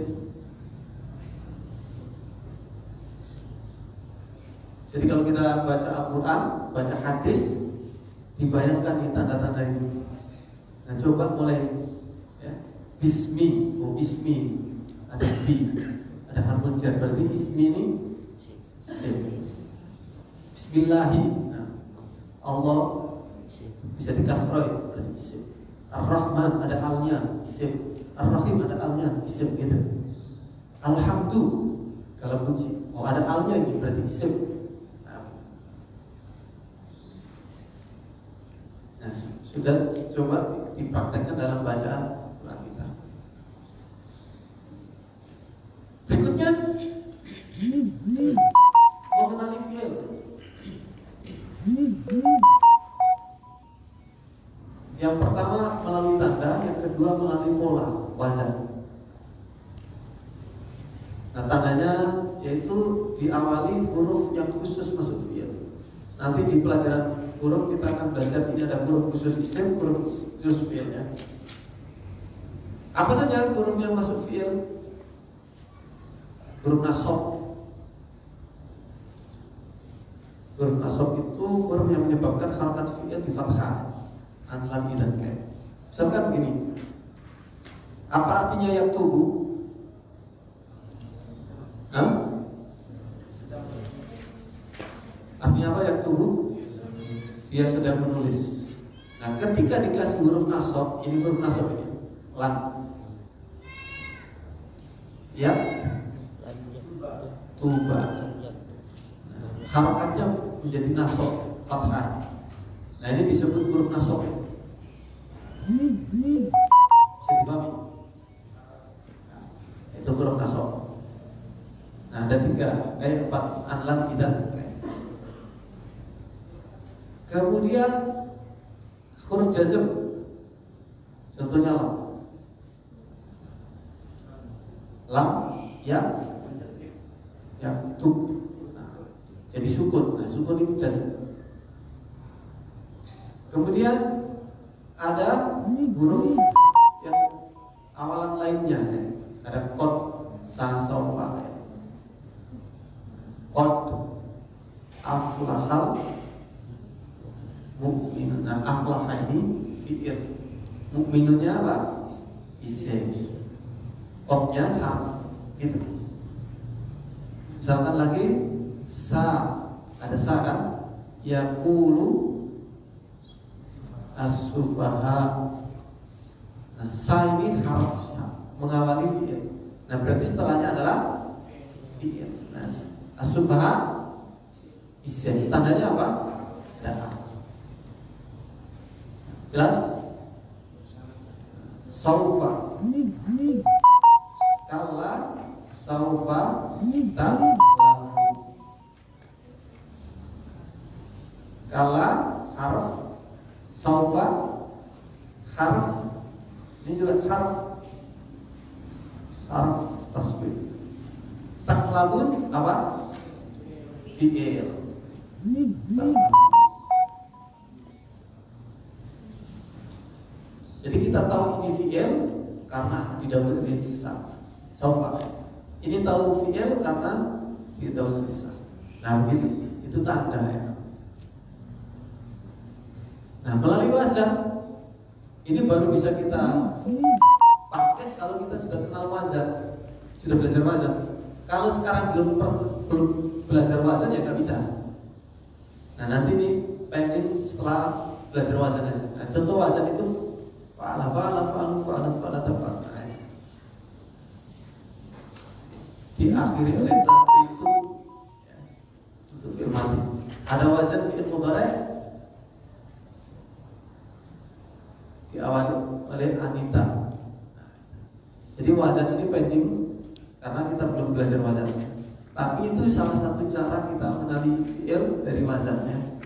Jadi kalau kita baca Al-Quran, baca hadis, dibayangkan di tanda-tanda ini. Nah coba mulai ya. Bismi, ismi, ada bi, ada harfun jar, berarti ismi ini isim. Bismillahi, nah, Allah bisa dikasroi, berarti isim. Ar-Rahman ada alnya, isim. Ar-Rahim ada alnya, isim gitu. Alhamdu kalau puji, oh ada alnya ini berarti isim. Nah, sudah coba dipraktekkan dalam bacaan Quran kita. Berikutnya mengenali fi'il. Yang pertama melalui tanda, yang kedua melalui pola wazan. Nah tandanya yaitu diawali huruf yang khusus masuk fi'il. Nanti di pelajaran huruf kita akan belajar ini ada huruf khusus isim, huruf khusus fi'il ya. Apa saja huruf yang masuk fi'il? Huruf nasab. Huruf nasab itu huruf yang menyebabkan harakat fi'il di fathah. An, lam, dan kain. Misalkan begini, apa artinya yaktubu? Artinya apa yaktubu? Dia sedang menulis. Nah ketika dikasih huruf nasab, ini huruf nasab ini lam, ya tuba. Harakatnya menjadi nasab fathah. Nah ini disebut huruf nasab. Bisa dipahami? Itu huruf nasab. Nah ada 4 anlam idan. Kemudian huruf jazm, contohnya lam ya tub. Nah, jadi sukun. Nah sukun ini jazm. Kemudian ada huruf yang awalan lainnya ya. Ada qad, sa, saufa ya. Qad aflahal mu'minun. Nah aflah ini fi'il, mu'minunnya apa? Isim. Qadnya harf gitu. Misalkan lagi sa, ada sa kan? Yaqulu as-sufaha. Nah, sa ini harf sa, mengawali fi'il. Nah, berarti setelahnya adalah fi'il. Nah, as-sufaha isim. Tandanya apa? Da'a. Jelas? Saufa. Kalla saufa ta'lamu. Kalla harf, saufa harf, ini juga harf tasbih. Ta'lamun apa? Fi'il. Jadi kita tahu ini fi'il karena didahului oleh saufa. Ini tahu fi'il karena didahului oleh sa. Nah begitu, itu tanda ya. Nah melalui wazan ini baru bisa kita pakai kalau kita sudah kenal wazan, sudah belajar wazan. Kalau sekarang belum belajar wazan ya nggak bisa. Nah nanti nih pending setelah belajar wazannya. Nah contoh wazan itu fa'ala tafa'ala. Diakhiri oleh ta itu ya, untuk fi'il madhi. Ada wazan fi'il mudhari' diawali oleh anita. Jadi wazan ini pending karena kita belum belajar wazannya. Tapi itu salah satu cara kita mengenali fi'il dari wazannya.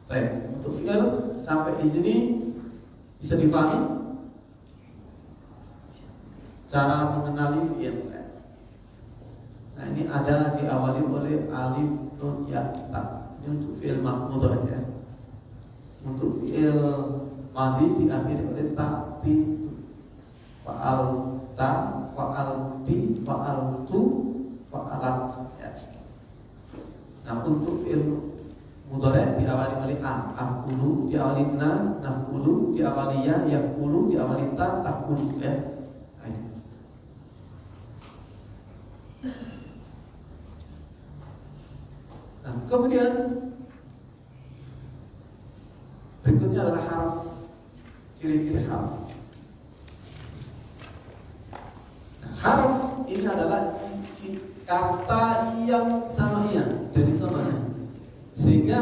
Baik, untuk fi'il sampai di sini bisa dipahami cara mengenali fi'il. Nah ini ada diawali oleh alif, nun, ya, ta. Ini untuk fi'il mudhari ya. Untuk fi'il madhi diakhiri oleh ta, ti, fa'alta, fa'alti, fa'altu, fa'alat ya. Nah untuk fi'il mudhari diawali oleh a, af'ulu, diawali na, naf'ulu, diawali ya, yaf'ulu, diawali ta, taf'ulu ya. Nah, itu. Nah, kemudian berikutnya adalah harf, ciri-ciri harf. Nah, harf ini adalah kata yang samanya dari samanya, sehingga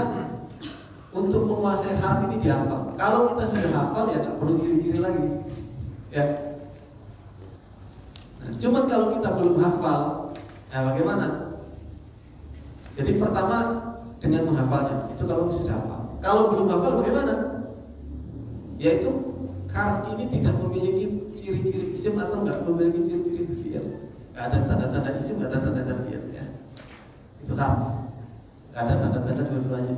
untuk menguasai harf ini dihafal. Kalau kita sudah hafal ya tak perlu ciri-ciri lagi, ya. Nah, cuman kalau kita belum hafal, ya bagaimana? Jadi pertama dengan menghafalnya, itu kalau sudah hafal. Kalau belum hafal bagaimana? Yaitu harf ini tidak memiliki ciri-ciri isim atau enggak memiliki ciri-ciri fi'il. Enggak ada tanda-tanda isim, enggak ada tanda-tanda fi'il ya. Itu harf. Enggak ada tanda-tanda dua-duanya.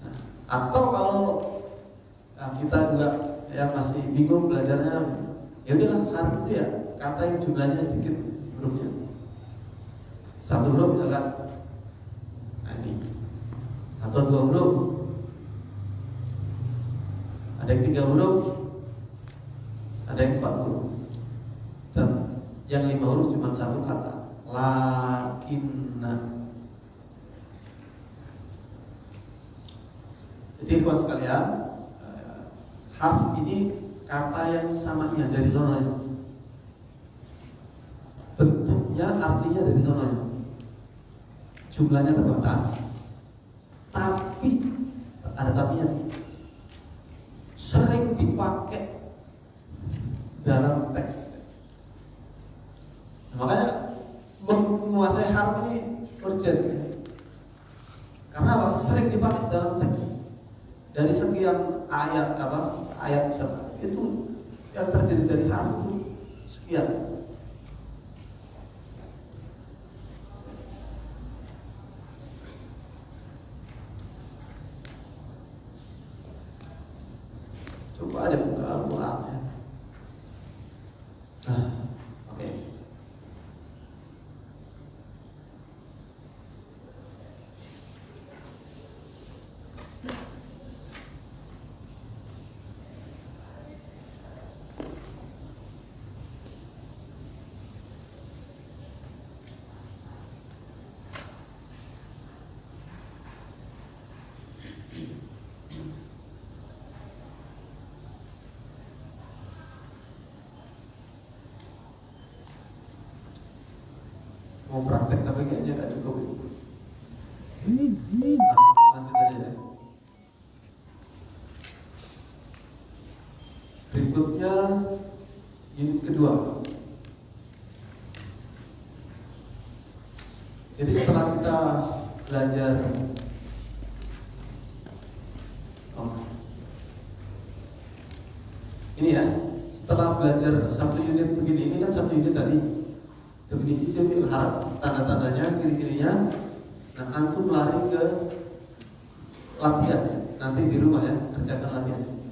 Nah, atau kalau kita juga ya masih bingung belajarnya, ya udahlah harf itu ya kata yang jumlahnya sedikit hurufnya. Satu huruf misalkan ini, atau dua huruf, ada yang 3 huruf, ada yang 4 huruf, dan yang 5 huruf cuma satu kata, lakinna. Jadi kawan sekalian, harf ini kata yang samanya dari zonanya. Bentuknya artinya dari zonanya. Jumlahnya terbatas, tapi ada tapinya. Sering dipakai dalam teks. Makanya menguasai harf ini urgent. Karena apa? Sering dipakai dalam teks. Dari sekian ayat ayat misalnya, itu yang terdiri dari harf itu sekian. Coba aja buka Al-Quran. Nah, oke. Mau praktek tapi kayaknya gak cukup. Lanjut aja ya. Berikutnya unit kedua. Jadi setelah kita belajar ini ya, setelah belajar satu unit begini, ini kan satu unit tadi. Definisi isim fi'il harf, tanda-tandanya, ciri-cirinya. Nah, antum lari ke latihan ya. Nanti di rumah ya, kerjakan latihan.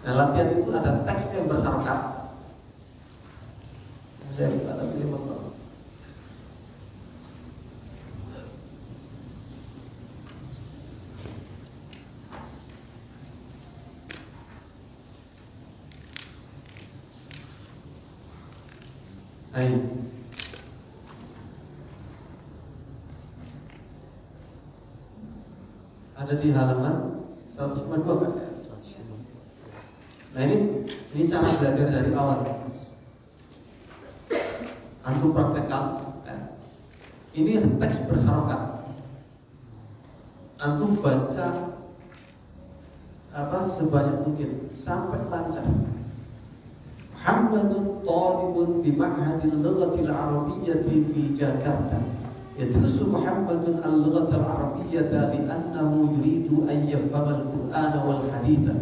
Nah, latihan itu ada teks yang berharokat. Saya buka tapi ini motor. Ada di halaman 152 kan? Nah ini cara belajar dari awal. Antum praktekkan. Ini teks berharokat. Antum baca sebanyak mungkin sampai lancar. Muhammadun talibun bi ma'hadil lughatil arabiyyati fi Jakarta. Yadrusu Muhammadun al-lughatal arabiyyata li'annahu yuridu an yafhama al-Qur'ana wal haditha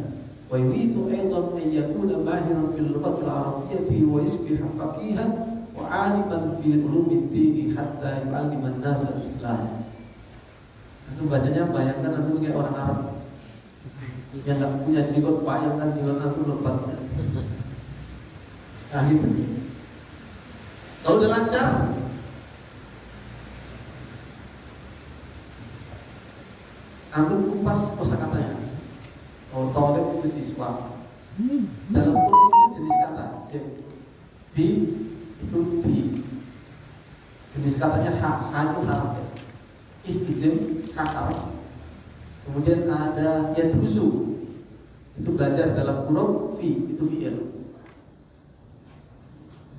wa yuridu aidan an yakuna mahiran fil lughatil arabiyyati wa yusbiha faqihan wa 'aliman fi ulumid din hatta yu'allima an-nasa al-Islam. Itu bacanya bayangkan antum kayak orang Arab yang enggak punya jilbab, bayangkan jilbab antum lebat. Nah gitu. Kalau udah lancar, antum kupas kosakatanya. Kalau talib itu siswa. Dalam kurung itu jenis kata. B itu di. Jenis katanya ha itu harf. Isim harf. Kemudian ada yadrusu. Itu belajar dalam kurung fi itu fi'il.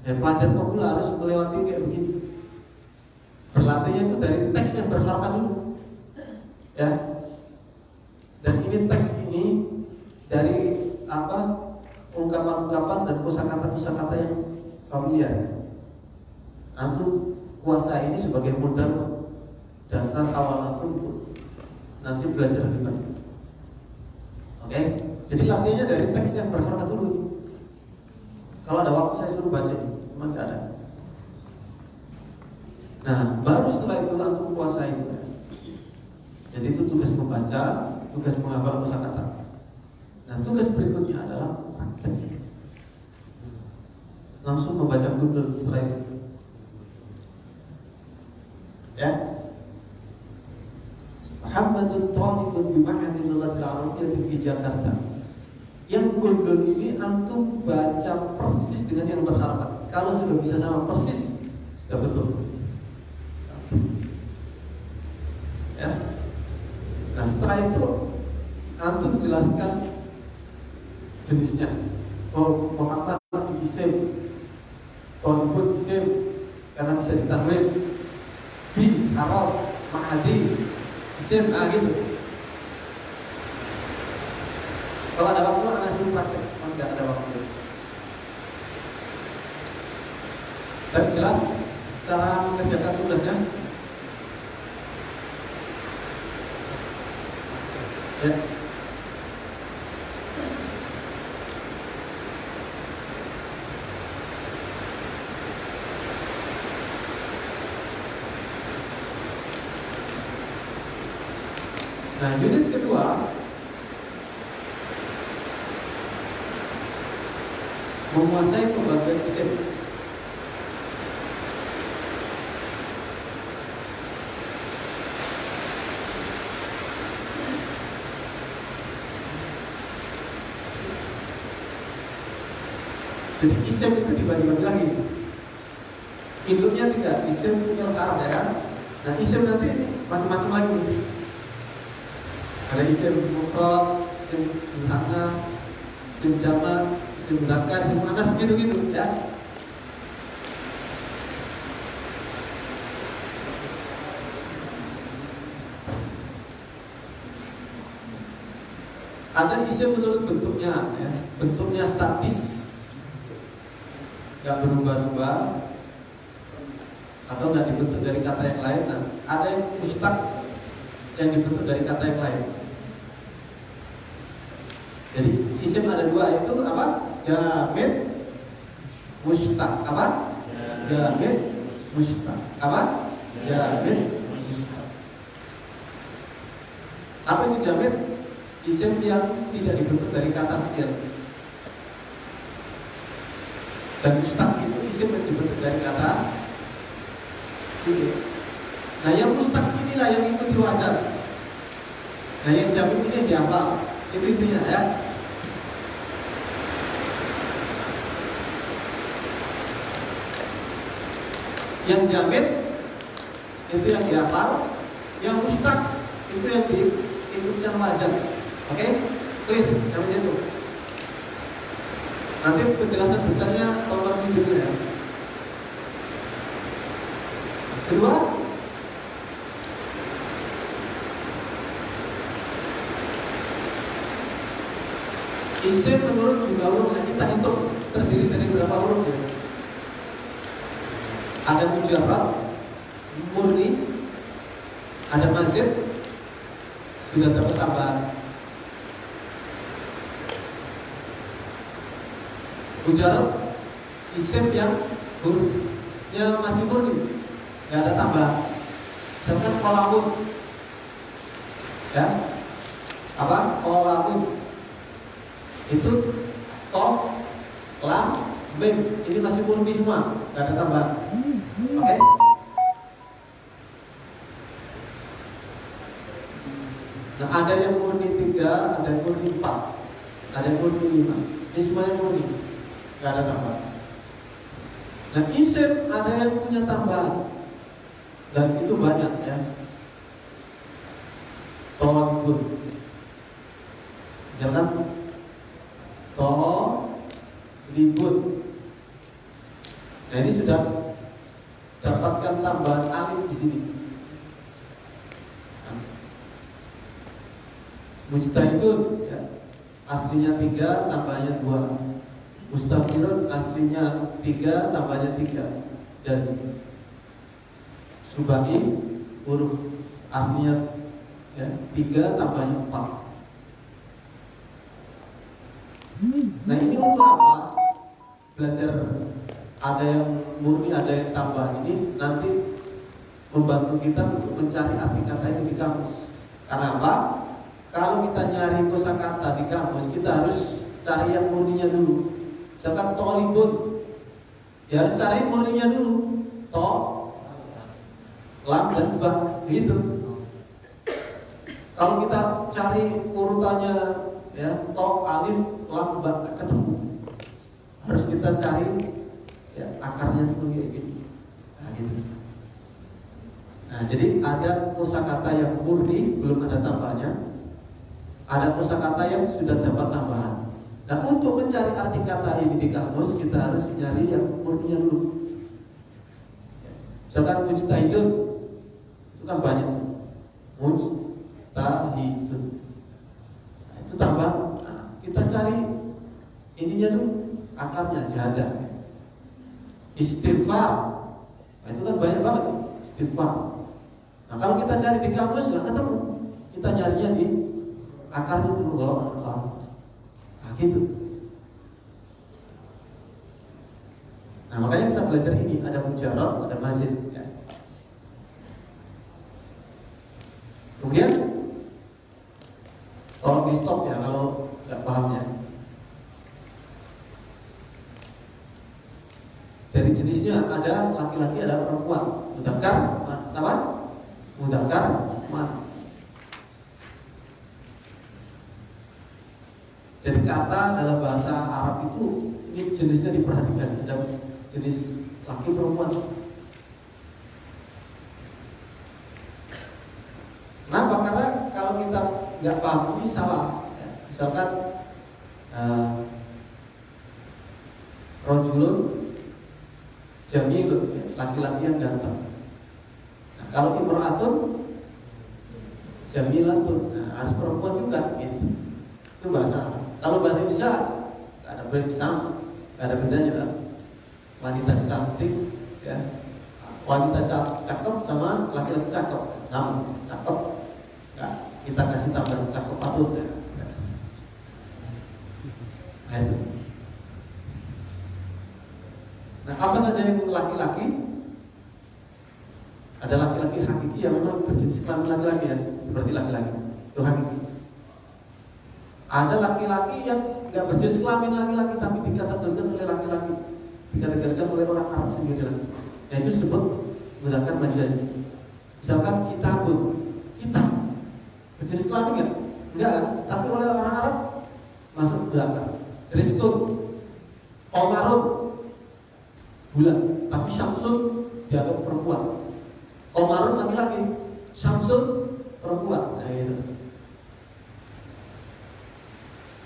Dan pelajar pemula harus melewati kayak begini. Berlatihnya itu dari teks yang berharokat dulu, ya. Dan ini teks ini dari ungkapan-ungkapan dan kosakata-kosakata yang familiar. Antum kuasa ini sebagai modal dasar awal antum untuk nanti belajar lebih baik. Oke? Jadi latihannya dari teks yang berharokat dulu. Kalau ada waktu saya suruh baca ini. Memang tidak ada. Nah, baru setelah itu antum kuasai. Jadi itu tugas membaca, tugas menghafal kosakata. Nah, tugas berikutnya adalah praktek. Langsung membaca Google setelah itu. Ya. Muhammadun talibun bi ma'hadil lughatil arabiyyati fi Jakarta. Yang kundul ini antum baca persis dengan yang berharokat. Kalau sudah bisa sama persis, sudah betul. Ya. Nah setelah itu antum jelaskan jenisnya. Oh Muhammad isim, Tolibun isim karena bisa ditanwin. Bi Arab Mahadi isim, gitu. Kalau ada waktu anak suruh praktek, kalau tidak ada waktu. Tapi jelas cara mengerjakan tugasnya. Ya. Nah, unit kedua menguasai pembagian isim. Jadi isim itu dibagi-bagi lagi. Induknya tidak isim fi'il harf ya kan. Nah isim nanti macam-macam lagi. Ada isim mufrad, isim musanna, isim jamak, isim muzakkar, isim muannas gitu-gitu ya. Ada isim menurut bentuknya ya. Bentuknya statis, nggak berubah-ubah atau nggak dibentuk dari kata yang lain. Nah, ada yang mustaq yang dibentuk dari kata yang lain. Jadi isim ada dua, itu apa? Jamid, mustaq. Apa? Jamid, mustaq. Apa? Jamid, mustaq. Apa itu jamid? Isim yang tidak dibentuk dari kata fi'il. Dan mustaq itu isim yang dibentuk dari kata fi'il. Nah yang mustaq inilah yang ikuti wajar. Nah yang jamid ini yang dihafal. Itu intinya ya. Yang jamid itu yang dihafal. Yang mustaq itu yang diikuti yang wajar. Oke? Clear namanya itu. Nanti penjelasan detailnya tolong videonya ya. Kedua, isim menurut jumlah huruf yang kita hitung terdiri dari berapa huruf ya? Ada mujarrad, murni, ada mazid, sudah dapat tambahan. Mujarrad isim yang hurufnya masih murni, nggak ada tambahan. Misalkan qalamun, ya, apa? Qalamun itu toh, lam, mim, ini masih murni semua, nggak ada tambahan. Oke? Nah ada yang murni 3, ada yang murni 4, ada yang murni 5. Ini semuanya murni, nggak ada tambahan. Nah isim ada yang punya tambahan, dan itu banyak ya. Tolibun, jangan tolibun. Nah ini sudah dapatkan tambahan alif di sini. Mujtahidun ya, aslinya 3 tambahnya 2. Mustafirun aslinya 3 tambahnya 3. Dan subai huruf aslinya ya, 3 tambahnya 4. Nah ini untuk apa? Belajar ada yang murni, ada yang tambahan. Ini nanti membantu kita untuk mencari arti kata itu di kamus. Karena apa? Kalau kita nyari kosakata di kamus, kita harus cari yang murninya dulu. Misalkan tolibun, ya harus cari murninya dulu. To, lam dan ba, gitu. Kalau kita cari urutannya, ya to, alif, lam, ba, ketemu. Harus kita cari ya akarnya dulu kayak gitu. Nah, gitu. Nah, jadi ada kosakata yang murni belum ada tambahnya. ada kosakata yang sudah dapat tambahan. Nah, untuk mencari arti kata ini di kamus, kita harus nyari yang murninya dulu. Misalkan mujtahidun, itu kan banyak tuh. Mujtahidun, nah, itu tambah. Nah, kita cari ininya dulu, akarnya jada. Istighfar, nah, itu kan banyak banget tuh, istighfar. Nah, kalau kita cari di kamus nggak ketemu, kita nyarinya di akarnya dulu, kalau manfaat. Nah, gitu. Nah, makanya kita belajar ini, ada mujarab, ada mazid ya. Kemudian tolong di stop ya kalau nggak pahamnya. Dari jenisnya ada laki-laki, ada perempuan. Mudzakkar, sama? Mudzakkar, muannats. Jadi kata dalam bahasa Arab itu ini jenisnya diperhatikan. Ada jenis laki perempuan. Kenapa? Karena kalau kita nggak paham ini salah. Ya. Misalkan rojulun jamilun, laki-laki yang ganteng. Nah, kalau imra'atun jamilatun, nah, harus perempuan juga gitu. Itu bahasa Arab. Kalau bahasa Indonesia nggak ada nggak ada bedanya kan? Wanita cantik ya, wanita cakep sama laki-laki cakep, nah, cakep nggak kita kasih tambahan cakep patut ya. Nah, itu. Nah, apa saja yang laki-laki? Ada laki-laki hakiki yang memang berjenis kelamin laki-laki ya, seperti laki-laki itu hakiki. Ada laki-laki yang nggak berjenis kelamin laki-laki tapi dikategorikan oleh laki-laki, dikategorikan oleh orang Arab sendiri lagi. Yaitu disebut menggunakan majazi. Misalkan kitabun, kitab berjenis kelamin nggak? Enggak kan? Tapi oleh orang Arab masuk belakang. Rizkun, Omarun, bulan. Tapi Syamsun dianggap perempuan. Omarun laki-laki, Syamsun perempuan. Nah itu.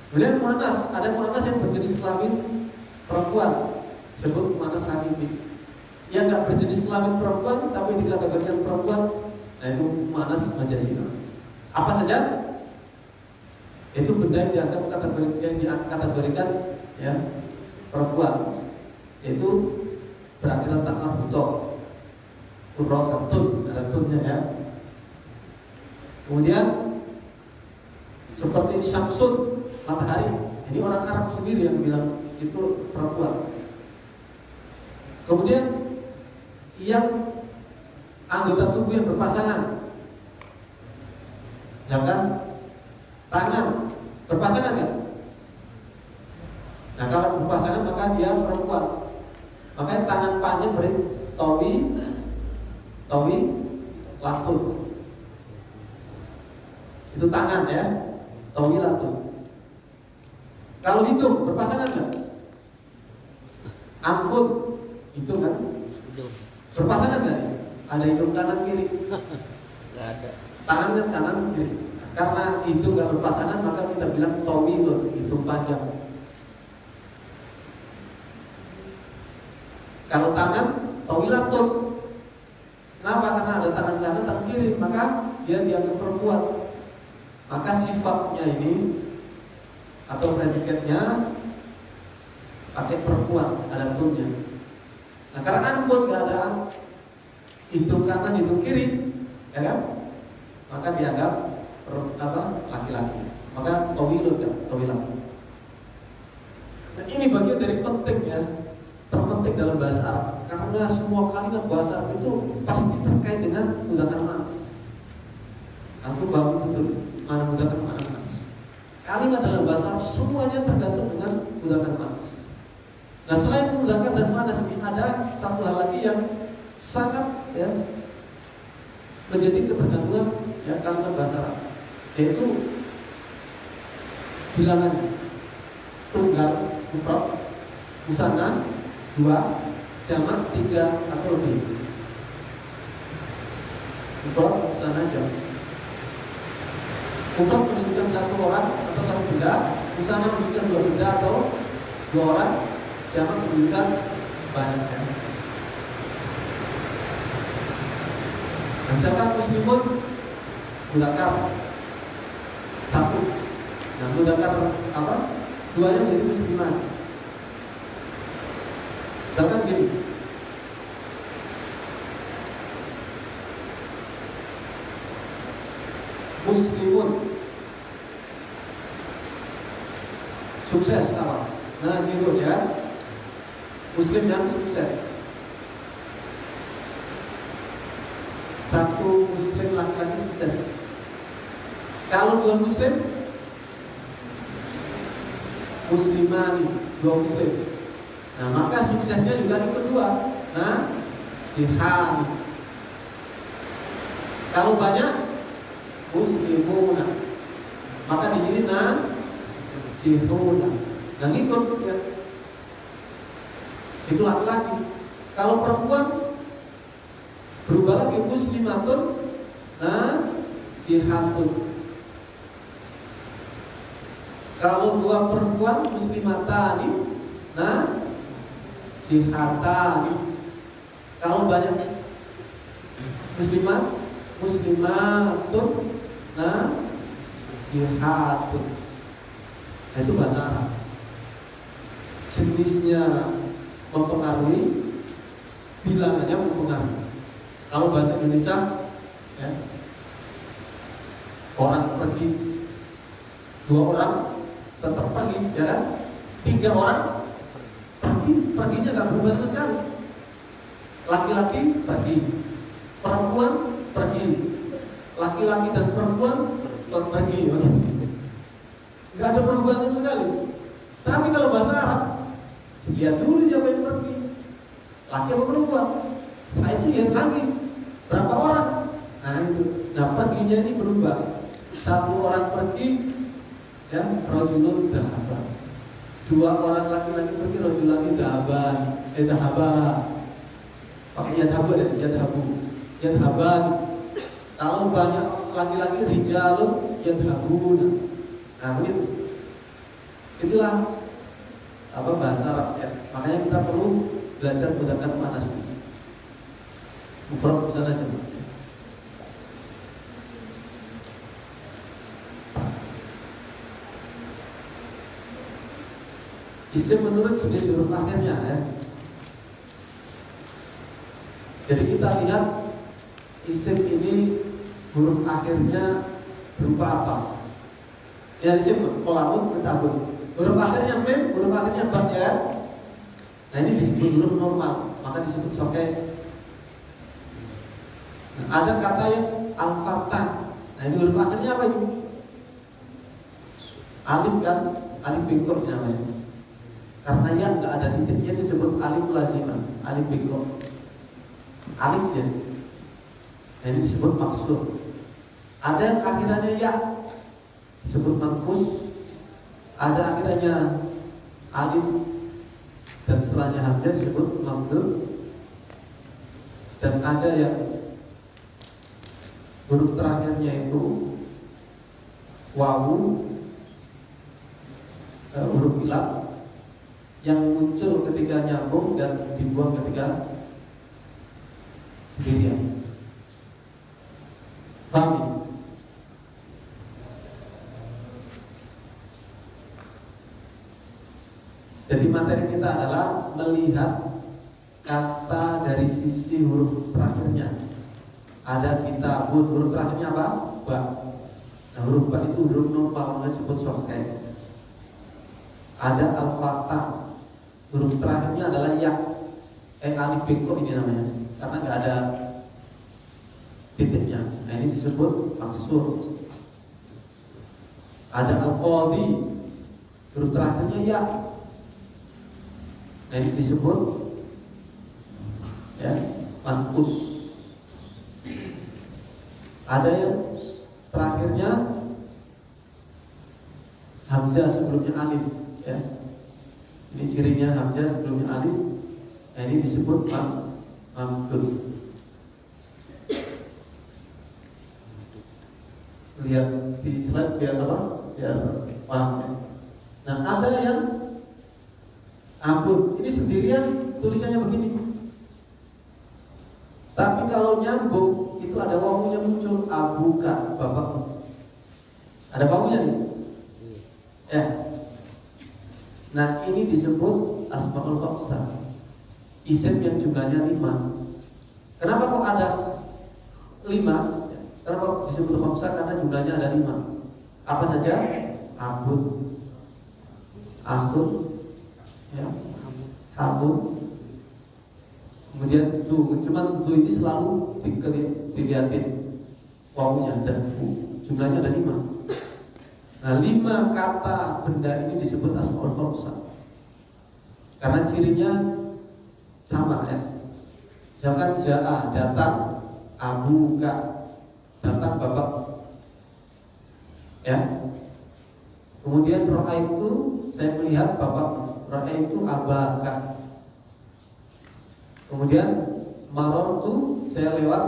Kemudian muannas, ada muannas yang berjenis kelamin perempuan, disebut muannas hakiki. Yang nggak berjenis kelamin perempuan tapi dikategorikan perempuan, nah itu muannas majazi. Apa saja? Itu benda yang dikategorikan ya perempuan. Itu berakhiran tak marbutoh, kurrosatun, ada tunnya ya. Kemudian seperti syamsun, matahari, ini orang Arab sendiri yang bilang itu perempuan. Kemudian yang anggota tubuh yang berpasangan, jangan tangan berpasangan kan? Nah kalau berpasangan maka dia perempuan. Makanya tangan panjang berarti tawi, latun. Itu tangan ya, tawi latun. Kalau hidung berpasangan nggak? Anfun, hidung kan? Berpasangan nggak? Ada hidung kanan kiri? Nggak ada. Tangan kan kanan kiri. Nah, karena hidung nggak berpasangan maka kita bilang tawilun, hidung panjang. Kalau tangan tawilatun. Kenapa? Karena ada tangan kanan, tangan kiri, maka dia dianggap perempuan. Maka sifatnya ini atau predikatnya pakai perempuan, ada tunnya. Nah karena anfun nggak ada hidung kanan, hidung kiri, ya kan? Maka dianggap laki-laki. Maka tawilun kan, tawilatun. Nah ini bagian dari penting ya, terpenting dalam bahasa Arab. Karena semua kalimat bahasa Arab itu pasti terkait dengan menggunakan mas. Antum bangun betul mana menggunakan mas. Kalimat dalam bahasa Arab semuanya tergantung dengan menggunakan mas. Nah selain menggunakan dan manas ini ada satu hal lagi yang sangat ya menjadi ketergantungan ya kalimat bahasa Arab, yaitu bilangan tunggal mufrad, musanna 2, jamak 3 atau lebih. Mufrad, musanna, jamak. Mufrad menunjukkan satu orang atau satu benda, Musanna menunjukkan dua benda atau dua orang, jamak menunjukkan banyak ya. Nah, misalkan muslimun mudzakkar satu, nah mudzakkar apa? Duanya menjadi musliman. Misalkan gini, muslimun sukses apa? Nah jiru ya, muslim yang sukses. Satu muslim laki-laki sukses. Kalau dua muslim, muslimani, dua muslim. Nah maka suksesnya juga yang kedua. Nah sihan. Kalau banyak muslimuna, maka di sini sihuna. Nah ngikut ya. Itu laki-laki. Kalau perempuan berubah lagi muslimatun, sihatun. Kalau dua perempuan muslimatani, sihatani. Kalau banyak muslimat, muslimatun, sihatun. Nah, itu bahasa Arab. Jenisnya mempengaruhi, bilangannya mempengaruhi. Kalau bahasa Indonesia, ya, orang pergi, dua orang tetap pergi, ya kan? Tiga orang perginya nggak berubah sama sekali. Laki-laki pergi, perempuan pergi, laki-laki dan perempuan pergi, nggak ada perubahan sama sekali. Tapi kalau bahasa Arab, lihat dulu siapa yang pergi, laki atau perempuan. Setelah itu lihat lagi berapa orang. Nah itu, nah perginya ini berubah. Satu orang pergi, ya, rajulun dhahaban. Dua orang laki-laki pergi, rajulani dhahaban. Dhahaban. Pakai yadhabu ya, yadhaban. Kalau banyak laki-laki, rijalun yadhabuna. Nah begitu. Itulah apa bahasa Arab ya. Makanya kita perlu belajar mudzakkar muannats. Mufrad sana aja. Isim menurut jenis huruf akhirnya ya. Jadi kita lihat isim ini huruf akhirnya berupa apa? Ya isim qalamun kitabun. Huruf akhirnya mim, huruf akhirnya ba ya. Nah ini disebut huruf normal, maka disebut soke. Nah, ada kata yang al-fathah. Nah ini huruf akhirnya apa itu? Alif kan, alif bingkok namanya. Karena yang nggak ada titiknya disebut alif lazimah, alif bingkok. Alif ya. Nah ini disebut maksud. Ada yang akhirannya ya, disebut manqus. Ada akhirannya alif dan setelahnya hamzah disebut mamdud. Dan ada yang huruf terakhirnya itu wawu, huruf ilaf yang muncul ketika nyambung dan dibuang ketika sendirian. Fahmi? Jadi materi kita adalah melihat kata dari sisi huruf terakhirnya. Ada kitabun, huruf terakhirnya apa? Ba. Nah huruf ba itu huruf normal, disebut soket. Ada al-fathah, huruf terakhirnya adalah ya. Alif bingkok ini namanya, karena nggak ada titiknya. Nah ini disebut maksur. Ada al-qadhi, huruf terakhirnya ya. Nah ini disebut ya manqus. Ada yang terakhirnya hamzah sebelumnya alif ya. Ini cirinya hamzah sebelumnya alif. Nah ini disebut mamdud. Lihat di slide biar apa? Biar paham ya. Nah, ada yang abun. Ini sendirian tulisannya begini. Tapi kalau nyambung itu ada wawunya muncul, abuka, bapakmu. Ada wawunya nih. Ya. Nah, ini disebut asmaul khamsah. Isim yang jumlahnya 5. Kenapa kok ada 5? Kenapa disebut khamsah? Karena jumlahnya ada 5. Apa saja? Abun, akhun, ya, habun. Kemudian du, cuman du ini selalu dilihatin wawunya dan fu. Jumlahnya ada 5. Nah, 5 kata benda ini disebut asmaul khamsah. Karena cirinya sama ya. Misalkan ja'a, datang, abuka, datang bapak. Ya. Kemudian ra'aitu, saya melihat bapak. Ra'aitu abaka. Kemudian marortu, saya lewat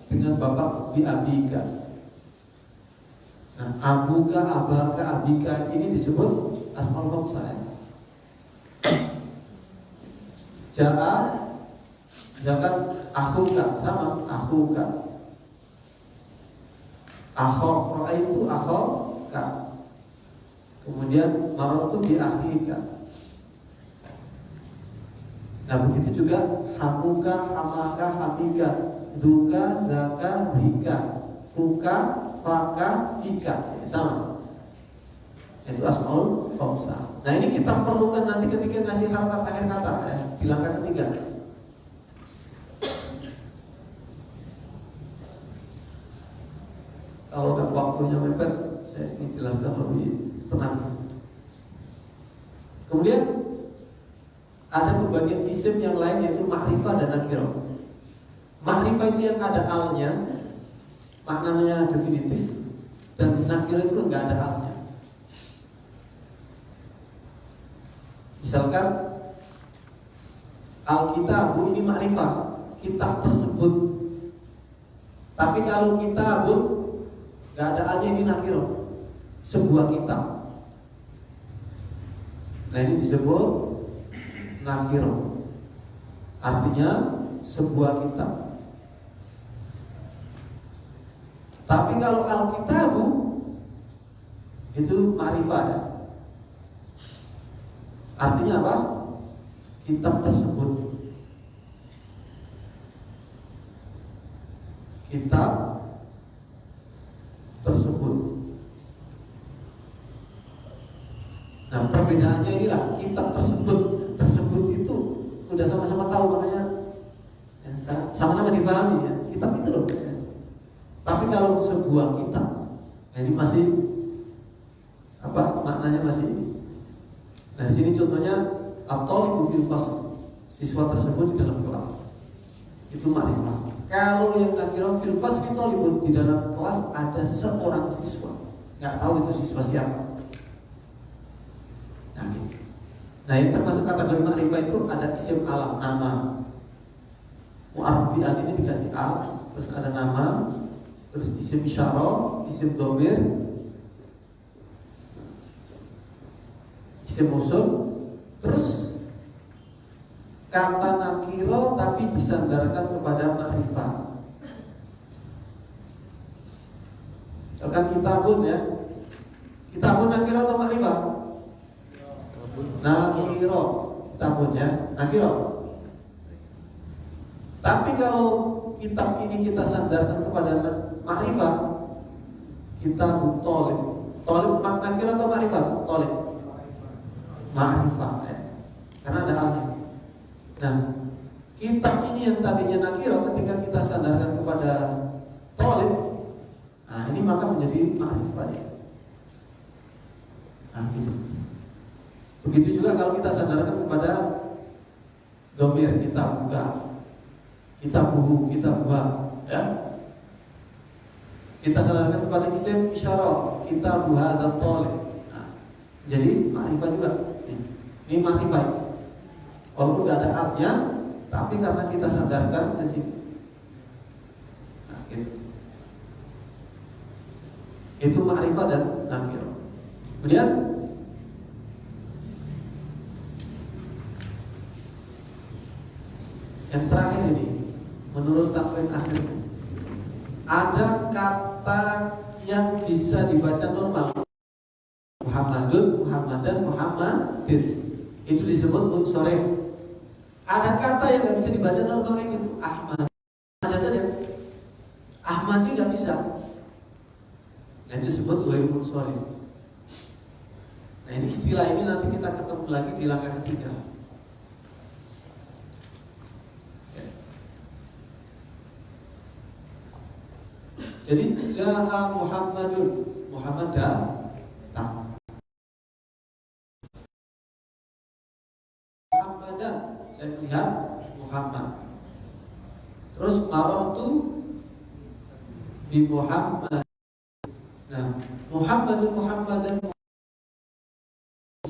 dengan bapak bi abika. Nah, abuka, abaka, abika ini disebut asmaul khamsah. Ja'a, misalkan akhuka, sama akhuka. Akhok, ra'aitu akhoka. Kemudian marortu bi akhika. Nah, begitu juga hamuka, hamaka, hamika, duka, zaka, hika, fuka, faka, fika, sama. Itu asmaul khamsah. Nah, ini kita perlukan nanti ketika ngasih harakat akhir kata ya, di langkah ketiga. Kalau nggak waktunya mepet, saya ingin jelaskan lebih tenang. Kemudian ada pembagian isim yang lain yaitu ma'rifah dan nakirah. Ma'rifah itu yang ada alnya, maknanya definitif, dan nakirah itu enggak ada alnya. Misalkan Alkitabu ini ma'rifah, kitab tersebut. Tapi kalau kitabun enggak ada alnya, ini nakirah, sebuah kitab. Nah, ini disebut nakirah, artinya sebuah kitab. Tapi kalau Alkitabu itu ma'rifah ya. Artinya apa? Kitab tersebut. Kitab tersebut. Nah, perbedaannya inilah, kitab tersebut. Tersebut itu udah sama-sama tahu, makanya ya, sama-sama dipahami ya. Kitab itu loh. Tapi kalau sebuah kitab, ini masih apa? Maknanya masih. Nah, di sini contohnya at-talibu fil fasl, siswa tersebut di dalam kelas. Itu ma'rifah. Kalau yang nakirah fil fasl itu di dalam kelas ada seorang siswa. Enggak tahu itu siswa siapa. Nah, gitu. Nah, yang termasuk kategori ma'rifah itu ada isim alam, nama. Mu'arrafi'at ini dikasih al, terus ada nama, terus isim isyarah, isim dhamir, isim usul, terus kata nakiro tapi disandarkan kepada ma'rifah. Misalkan kitabun ya, kitabun nakiro atau ma'rifah? Nakiro, kitabun ya, nakiro. Tapi kalau kitab ini kita sandarkan kepada ma'rifah, kitabun tolib. Tolib nakiro atau ma'rifah? Tolib, ma'rifah ya. Karena ada alnya. Nah, kitab ini yang tadinya nakiro ketika kita sandarkan kepada tolib, nah ini maka menjadi ma'rifah ya. Nah, gitu. Begitu juga kalau kita sandarkan kepada dhamir, kita buka, kita buhu, kita buah ya. Kita sandarkan kepada isim isyarah, kita buha dan tolib. Nah, jadi ma'rifah juga. Ini ma'rifah. Walaupun tidak ada artnya, tapi karena kita sandarkan ke sini. Nah, gitu. Itu ma'rifah dan nakirah. Kemudian yang terakhir ini, menurut takwil akhir, ada kata yang bisa dibaca normal. Muhammadun, Muhammadan, Muhammadin. Itu disebut munsharif. Ada kata yang nggak bisa dibaca normal kayak gitu. Ahmad. Ada saja. Ahmadi nggak bisa. Nah, itu disebut ghairu munsharif. Nah, ini istilah ini nanti kita ketemu lagi di langkah ketiga. Jadi jaha Muhammadun, Muhammad datang. Muhammadan, saya melihat Muhammad. Terus marartu bi Muhammad. Nah, Muhammadun, Muhammadan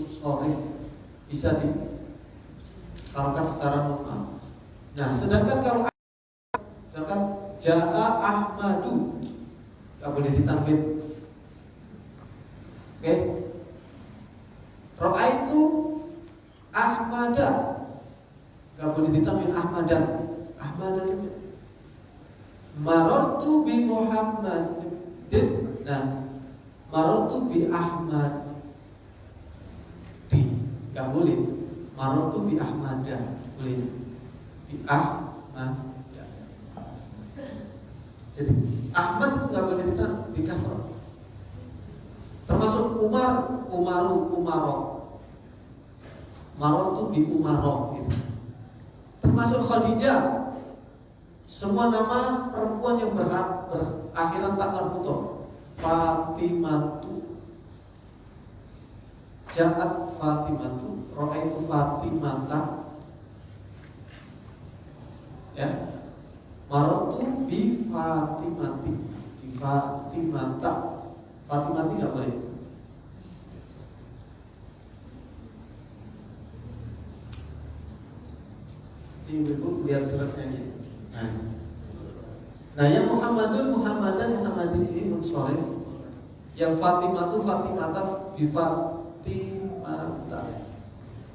sorif bisa ditaruhkan secara normal. Nah, sedangkan kalau ja'a Ahmadu nggak boleh ditanwin. Oke? Ra'aitu Ahmada nggak boleh ditanwin Ahmadan. Ahmada saja. Marartu bi Muhammadin. Nah, marartu bi Ahmad nggak boleh. Marartu bi Ahmada boleh. Bi Ahmad. Jadi Ahmad itu nggak boleh di kasrah. Termasuk Umar, Umaru, Umaro. Maror itu di Umaro gitu. Termasuk Khadijah. Semua nama perempuan yang berakhiran tak marbutoh. Fatimatu. Ja'at Fatimatu, ra'aitu Fatimata. Ya. Marartu bi Fatimati, bi Fatimata. Fatimati nggak boleh. Ibu lihat suratnya ini. Nah, yang Muhammadun, Muhammadan, Muhammadin ini munsharif. Yang Fatimatu, Fatimata, bi Fatimata.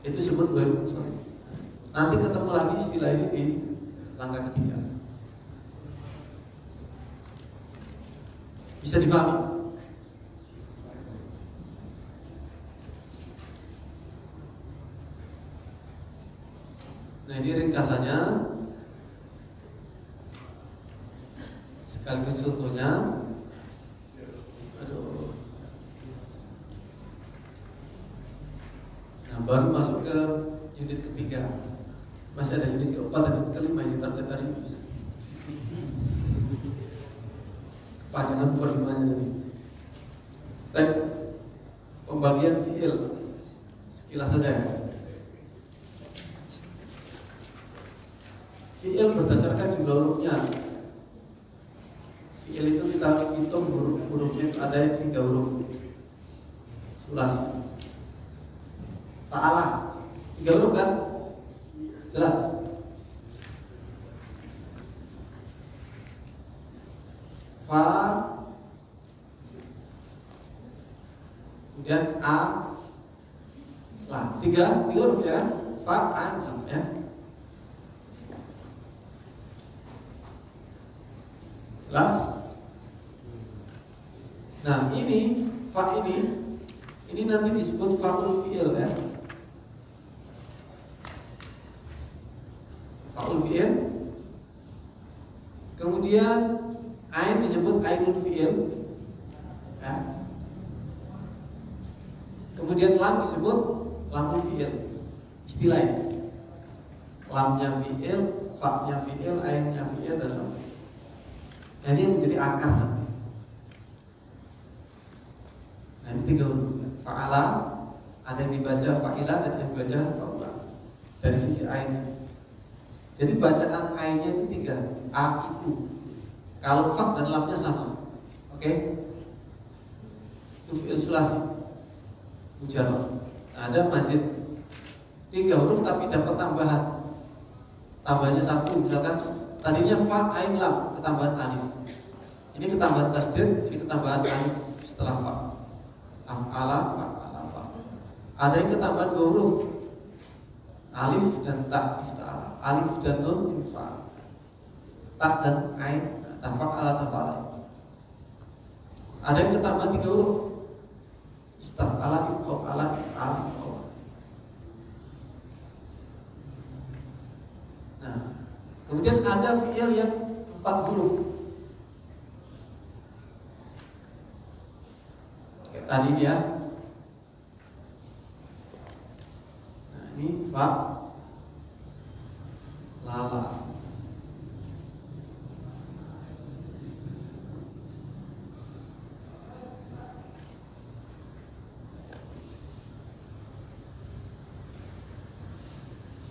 Itu disebut ghairu munsharif. Nanti ketemu lagi istilah ini di langkah ketiga. Bisa dipahami? Nah, ini ringkasannya sekaligus contohnya. Aduh. Nah, baru masuk ke unit ketiga. Masih ada unit keempat dan unit kelima ini tercari. Kepanjangan perlimanya tadi. Baik, pembagian fiil sekilas saja. Fiil berdasarkan jumlah hurufnya. Fiil itu kita hitung hurufnya ada yang 3 huruf. Sulasi. Fa'ala 3 huruf kan? Jelas. Fa, kemudian a, la, 3 huruf ya. Fa, a, la ya. Jelas. Nah, ini fa ini nanti disebut fa'ul fi'il ya. Fa'ul fi'il. Kemudian ain disebut ainul fi'il ya. Kemudian lam disebut lamul fi'il. Istilah ini. Lamnya fi'il, fa-nya fi'il, ainnya fi'il dan lam. Nah, ini menjadi akar nanti. Nah, ini 3 huruf. Fa'ala ada yang dibaca fa'ila dan yang dibaca fa'ula. Dari sisi ain. Jadi bacaan ainnya itu 3. A itu. Kalau fa dan lamnya sama. Oke? Itu fi'il sulasi. Mujarrad. Nah, ada mazid 3 huruf tapi dapat tambahan. Tambahnya 1, misalkan tadinya fa ain lam ketambahan alif. Ini ketambahan tasdid, ini ketambahan alif setelah fa. Af'ala, fa'ala, fa. Ada yang ketambahan 2 huruf, alif dan ta, ifta'ala. Alif dan nun, infa'ala. Ta dan ain, tafa'ala, tafa'ala. Ada yang ketambahan 3 huruf, istaf'ala, ifqa'ala, if'ala, ifqa'ala. Nah, kemudian ada fi'il yang 4 huruf. Kayak tadi dia. Nah, ini fa, lala.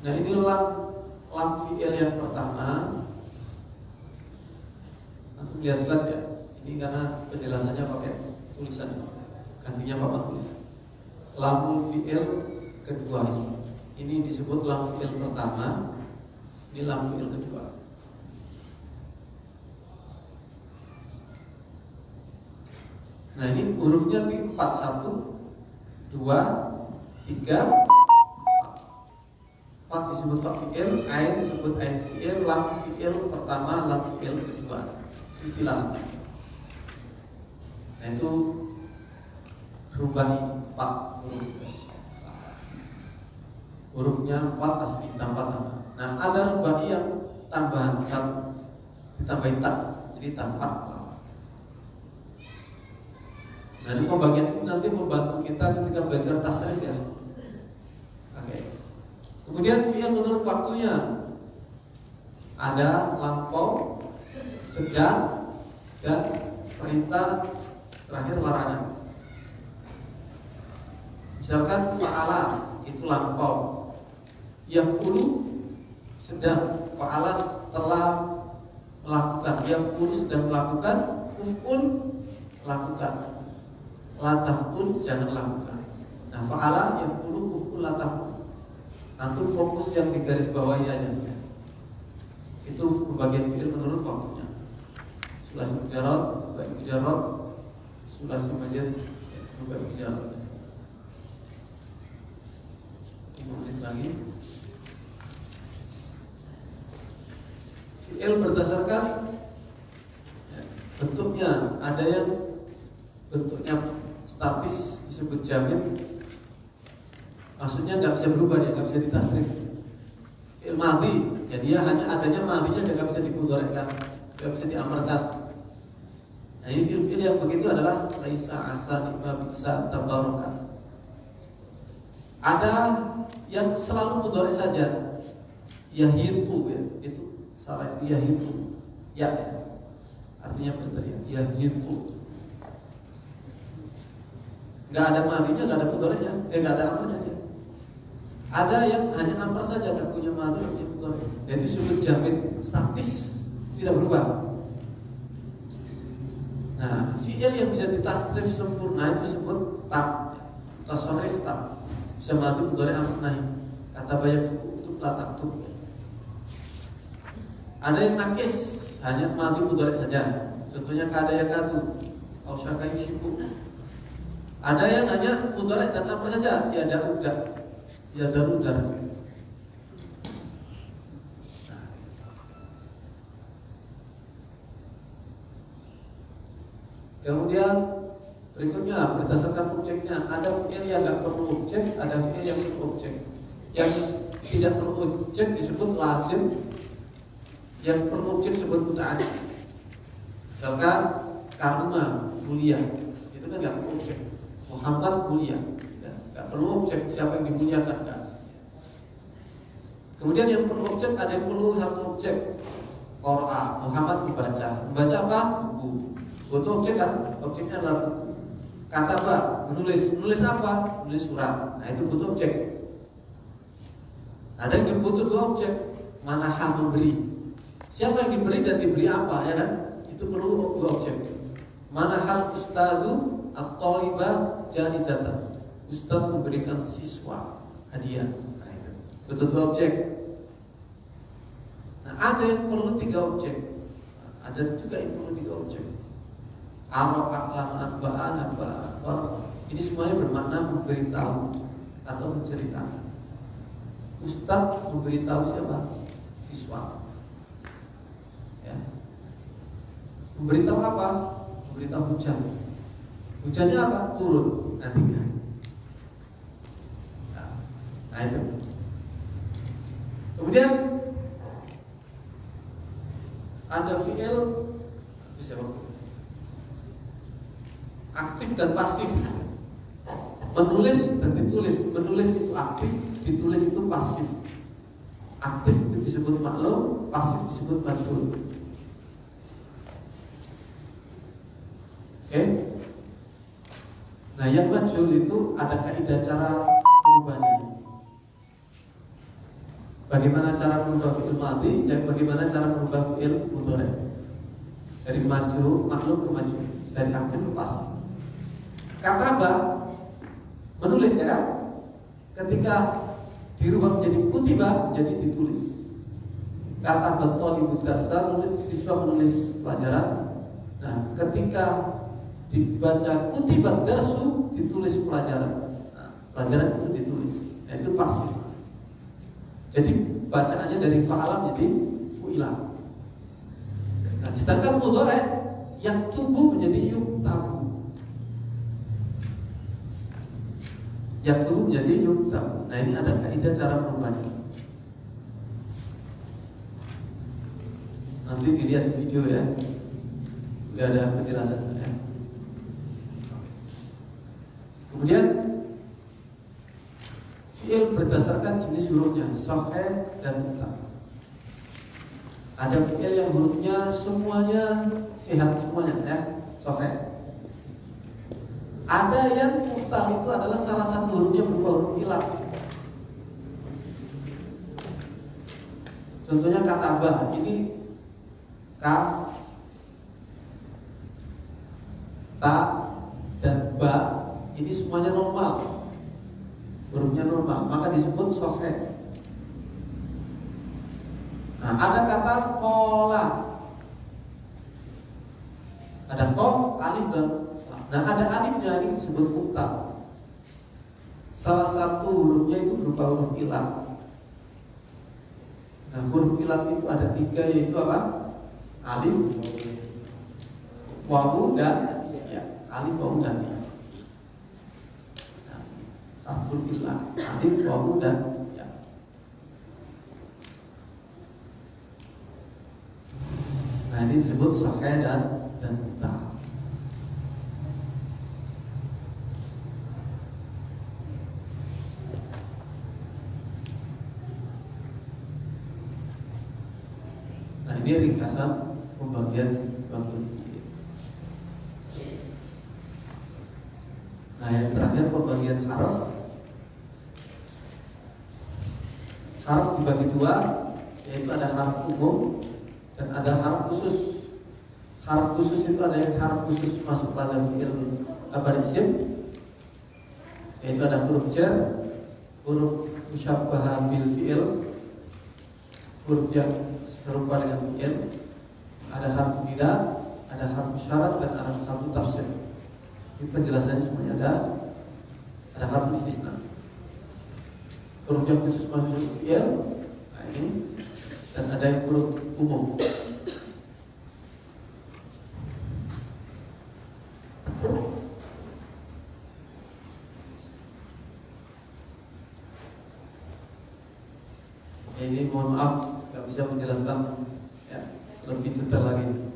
Nah, ini lam fi'il yang pertama. Nanti lihat slide ya. Ini karena penjelasannya pakai tulisan, gantinya papan tulis. Lam fi'il kedua. Ini disebut lam fi'il pertama. Ini lam fi'il kedua. Nah, ini hurufnya di 4, 1, 2, 3. Fa disebut fa fi'il, ain disebut ain fi'il, lam fi'il pertama, lam fi'il kedua. Istilah. Nah, itu rubahi 4 huruf. Hurufnya 4 asli tambah. Nah, ada rubahi yang tambahan 1, ditambahin tak, jadi tafa. Nah, ini pembagian ini nanti membantu kita ketika belajar tasrif ya. Oke. Kemudian fi'il menurut waktunya ada lampau, sedang, dan perintah, terakhir larangan. Misalkan fa'ala itu lampau, yaf'ulu sedang, fa'ala telah melakukan, yaf'ulu sedang melakukan, uf'ul lakukan, la taf'ul jangan lakukan. Nah, fa'ala yaf'ulu uf'ul la taf'ul. Antum fokus yang di garis bawahnya aja. Itu pembagian fi'il menurut waktunya. Sulasi mujarrad, rubai mujarrad, sulasi majaz, rubai mujarrad. Ini lagi. Fi'il berdasarkan bentuknya. Ada yang bentuknya statis disebut jamid. Maksudnya nggak bisa berubah, dia nggak bisa ditasrif. Fi'il madhi, ya dia hanya adanya madhinya, dia nggak bisa dimudhari'kan, nggak bisa diamarkan. Nah, ini fi'il yang begitu adalah laisa, asa, lima, bisa, tabaraka. Ada yang selalu mudhari' saja, yahitu ya, itu salah, itu yahitu, ya, artinya berteriak, yahitu. Nggak ada madhinya, nggak ada mudhari'nya, nggak ada apanya dia. Ada yang hanya amar saja, nggak punya madhi, nggak punya mudhari'. Itu disebut jamid statis, tidak berubah. Nah, fi'il yang bisa ditasrif sempurna itu disebut tak, tasarrif tak, bisa madhi, mudhari', amr, nahi. Kata banyak tuh la taktub. Ada yang nakis, hanya madhi, mudhari' saja. Contohnya kada yakadu, au syaka yushiku. Ada yang hanya mudhari' dan amr saja, ya da'uda, ya darudar. Kemudian berikutnya berdasarkan objeknya, ada fi'il yang nggak perlu objek, ada fi'il yang perlu objek. Yang tidak perlu objek disebut lazim, yang perlu objek disebut muta'addi. Misalkan karuna mulia, itu kan nggak perlu objek. Muhammad mulia, nggak perlu objek, siapa yang dimuliakan kan. Kemudian yang perlu objek, ada yang perlu satu objek. Qara'a, Muhammad membaca. Membaca apa? Buku. Butuh objek kan? Objeknya adalah buku. Kata apa? Menulis. Menulis apa? Menulis surat. Nah, itu butuh objek. Ada yang butuh 2 objek. Manaha, memberi. Siapa yang diberi dan diberi apa, ya kan? Itu perlu 2 objek. Manahal ustadu at-taliba jaizatan. Ustaz memberikan siswa hadiah. Nah, itu butuh 2 objek. Nah, ada yang perlu 3 objek. Ada juga yang perlu 3 objek. Araf, aklam, arba'an, ini semuanya bermakna memberitahu atau menceritakan. Ustadz memberitahu siapa? Siswa. Ya. Memberitahu apa? Memberitahu hujan. Hujannya apa? Turun. Nantikan. Nah itu. Kemudian ada fi'il aktif dan pasif. Menulis dan ditulis. Menulis itu aktif, ditulis itu pasif. Aktif itu disebut maklum, pasif disebut majhul. Oke? Nah, yang majhul itu ada kaidah cara merubahnya. Bagaimana cara merubah fi'il madhi dan bagaimana cara merubah fi'il mudhari. Dari majhul, maklum ke majhul, dari aktif ke pasif. Kata apa? Menulis ya kan? Ketika dirubah menjadi kutiba, menjadi ditulis. Kata betul ibu darsa, siswa menulis pelajaran. Nah, ketika dibaca kutiba darsu, ditulis pelajaran. Nah, pelajaran itu ditulis. Nah, itu pasif. Jadi bacaannya dari fa'ala menjadi fu'ila. Nah, sedangkan mudhari yang tubuh menjadi yuktabu. Yang tubuh menjadi yuktabu. Nah, ini ada kaidah cara merubahnya. Nanti dilihat di video ya. Sudah ada penjelasannya ya. Kemudian fi'il berdasarkan jenis hurufnya, sahih dan mu'tal. Ada fi'il yang hurufnya semuanya sehat semuanya ya, sahih. Ada yang mu'tal itu adalah salah satu hurufnya berupa huruf ilat. Contohnya kata bah, ini kaf, ta, dan ba, ini semuanya normal. Hurufnya normal, maka disebut sahih. Nah, ada kata kola, ada qaf, alif dan ta. Nah, ada alifnya, ini disebut mu'tal. Salah satu hurufnya itu berupa huruf ilat. Nah, huruf ilat itu ada 3, yaitu apa? Alif, wawu dan ya. Alif, wawu dan ya. Harful ilah, alif, wawu dan ya. Nah, ini disebut sahih dan ta. Nah, ini ringkasan pembagian fi'il. Nah, yang terakhir pembagian harf. Harf dibagi 2, yaitu ada harf umum dan ada harf khusus. Harf khusus itu ada yang harf khusus masuk pada fi'il pada isim, yaitu ada huruf jar, huruf musyabbah bil fi'il, huruf yang serupa dengan fi'il, ada harf nida, ada harf syarat dan ada harf tafsir. Ini penjelasannya semuanya ada harf istisna. Huruf yang khusus masuk fi'il, nah ini, dan ada yang huruf umum. Ini mohon maaf nggak bisa menjelaskan ya, lebih detail lagi.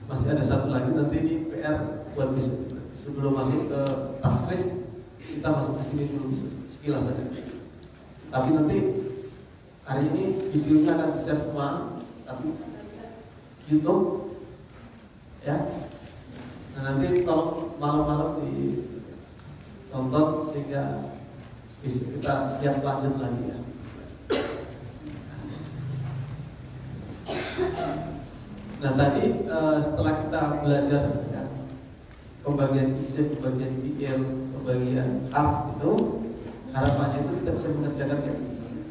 Masih ada satu lagi, nanti ini PR buat besok. Sebelum masuk ke tasrif, kita masuk ke sini dulu sekilas saja. Tapi nanti hari ini videonya akan di-share semua, tapi YouTube ya. Nah, nanti tolong malam-malam ditonton sehingga besok kita siap lanjut lagi ya. Nah, tadi setelah kita belajar ya, pembagian isim, pembagian fi'il, pembagian harf itu, harapannya itu kita bisa mengerjakan kayak begini.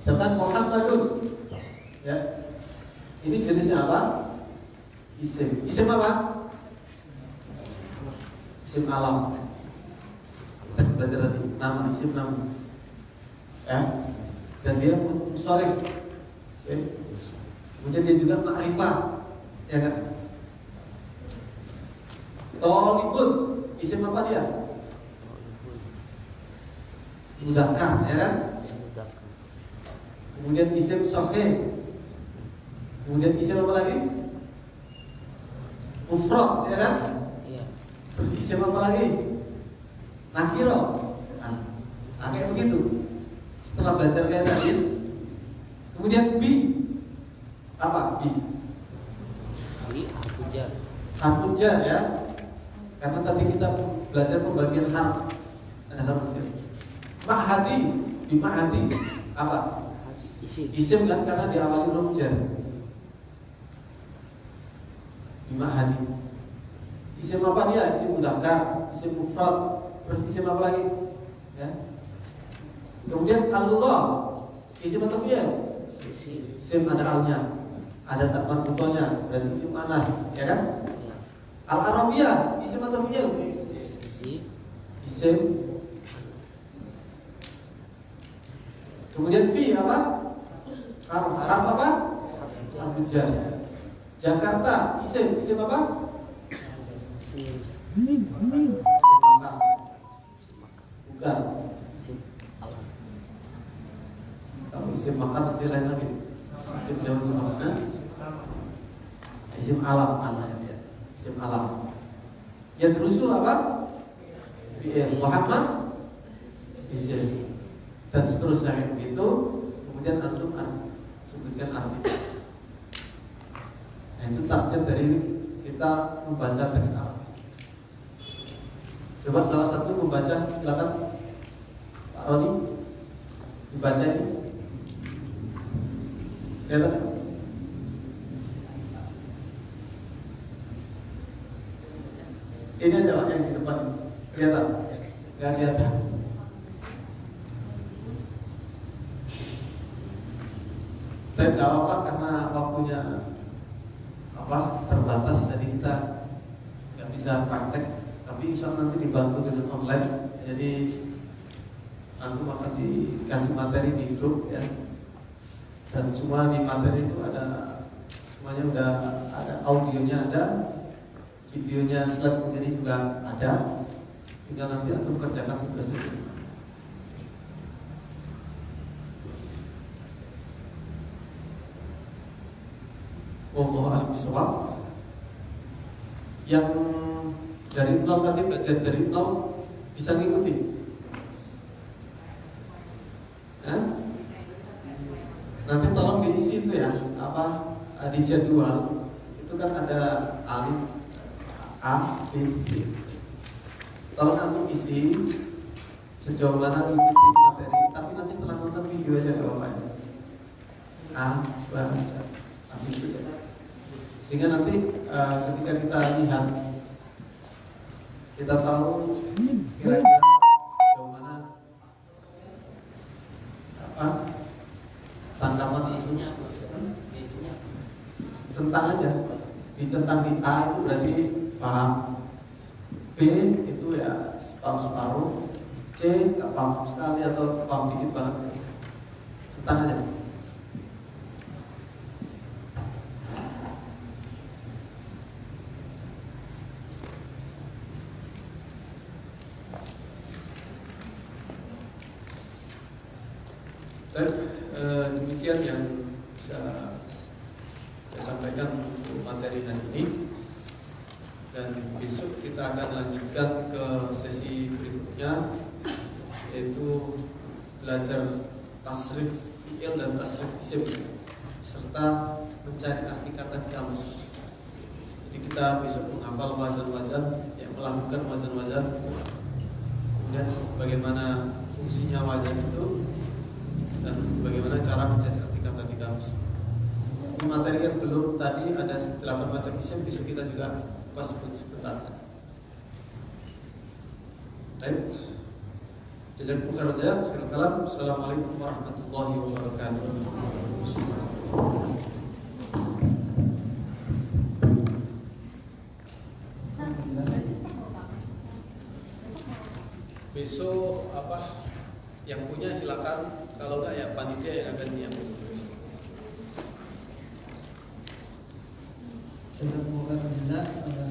Misalkan Muhammadun ya, ini jenisnya apa? Isim. Isim apa? Isim alam. Kita belajar tadi nama, isim nama. Ya. Dan dia munsharif. Oke. Kemudian dia juga ma'rifah. Ya kan? Tolibun. Isim apa dia? Mudzakkar, ya kan? Kemudian isim sahih. Kemudian isim apa lagi? Mufrad, ya kan? Iya. Terus isim apa lagi? Nakiro. Nah, kayak begitu. Setelah belajar kayak tadi, kemudian bi apa? Bi Hujan. harful jar, ya. Karena tadi kita belajar pembagian harf. Ada harful jar. Ma'hadi, bi ma'hadi apa? Isim. Isim kan karena diawali huruf jar. Bi ma'hadi. Isim apa dia? Isim mudzakkar, isim mufrad, terus isim apa lagi? Ya. Kemudian al-lughah, isim atau fi'il? Isim. Isim ada alnya, ada tak marbutonya, berarti isim anas, ya kan? Iya. Al-arabiyah, isim atau fi'il? Isim. Isim. Kemudian fi apa? Harf apa? Harf jar. Jakarta, isim apa? Isim. Isim makan. Bukan. Isim alam. Kalau isim makan nanti lain lagi. Isim jawab makan. Isim alam, ya. Isim alam. Ya terusul apa? Fi'il Muhammad. Isim. Dan seterusnya kayak begitu. Kemudian antum sebutkan arti. Nah itu target dari kita membaca teks Arab. Coba salah satu membaca, silakan Pak Roni dibaca ini. Lihat. Ini aja Pak yang di depan. Kelihatan? Gak kelihatan. Saya nggak apa-apa karena waktunya terbatas, jadi kita nggak bisa praktek. Tapi insya Allah nanti dibantu dengan online. Jadi nanti akan dikasih materi di grup, ya. Dan semua di materi itu ada, semuanya udah ada, audionya ada, videonya, slide jadi juga ada. Tinggal nanti antum kerjakan tugas itu. Wallahu a'lam bishawab. Yang dari nol tadi belajar dari nol bisa ngikuti. Nanti tolong diisi itu ya, di jadwal itu kan ada alif A, B, C. Tolong antum isi sejauh mana mengikuti materi, tapi nanti setelah nonton video aja gak apa-apa ya. Baca, habis itu. Sehingga nanti ketika kita lihat, kita tahu kira-kira sejauh mana tangkapan Isinya apa? Isinya apa? centang aja, dicentang di A itu berarti paham, B itu ya paham separuh, C nggak paham sekali atau paham dikit banget, centang aja. Demikian yang bisa saya sampaikan untuk materi hari ini, dan besok kita akan lanjutkan ke sesi berikutnya, yaitu belajar tasrif fi'il dan tasrif isim serta mencari arti kata di kamus. Jadi kita besok menghafal wazan-wazan, yang melakukan wazan-wazan, kemudian bagaimana fungsinya wazan itu, dan bagaimana cara mencari arti kata di kamus. Di materi yang belum tadi ada 8 macam isim, besok kita juga kupas sebentar. Baik. Jazakumullah khairan. Akhirul kalam. Assalamualaikum warahmatullahi wabarakatuh. Besok apa yang punya silakan, kalau enggak ya panitia yang akan diambil. Semoga berjalan pada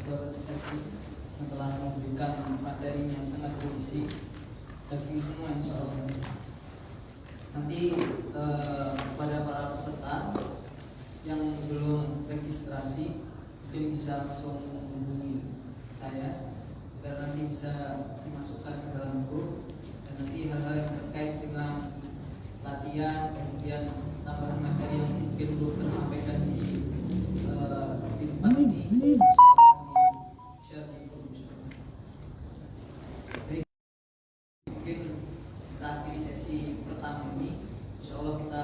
Dr. Eksi yang telah memberikan materi yang sangat berisi bagi semua insya Allah. Nanti kepada para peserta yang belum registrasi mungkin bisa langsung menghubungi saya agar nanti bisa dimasukkan ke dalam grup, dan nanti hal-hal yang terkait dengan latihan kemudian tambahan materi yang mungkin belum tersampaikan di tempat ini share di grup insyaallah. Baik, mungkin kita akhiri sesi pertama ini. Insyaallah kita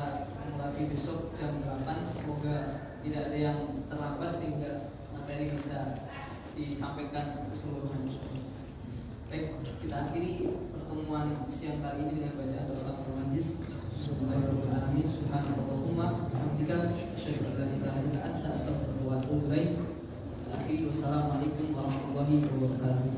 mulai besok jam 8. Semoga tidak ada yang terlambat sehingga materi bisa disampaikan keseluruhan insyaallah. Baik, kita akhiri pertemuan siang kali ini dengan bacaan doa Al-Fatihah. Bismillahirrahmanirrahim. Subhanallahumma hamdika asyhadu an la ilaha illa anta astaghfiruka wa atubu ilaik. Assalamualaikum warahmatullahi wabarakatuh.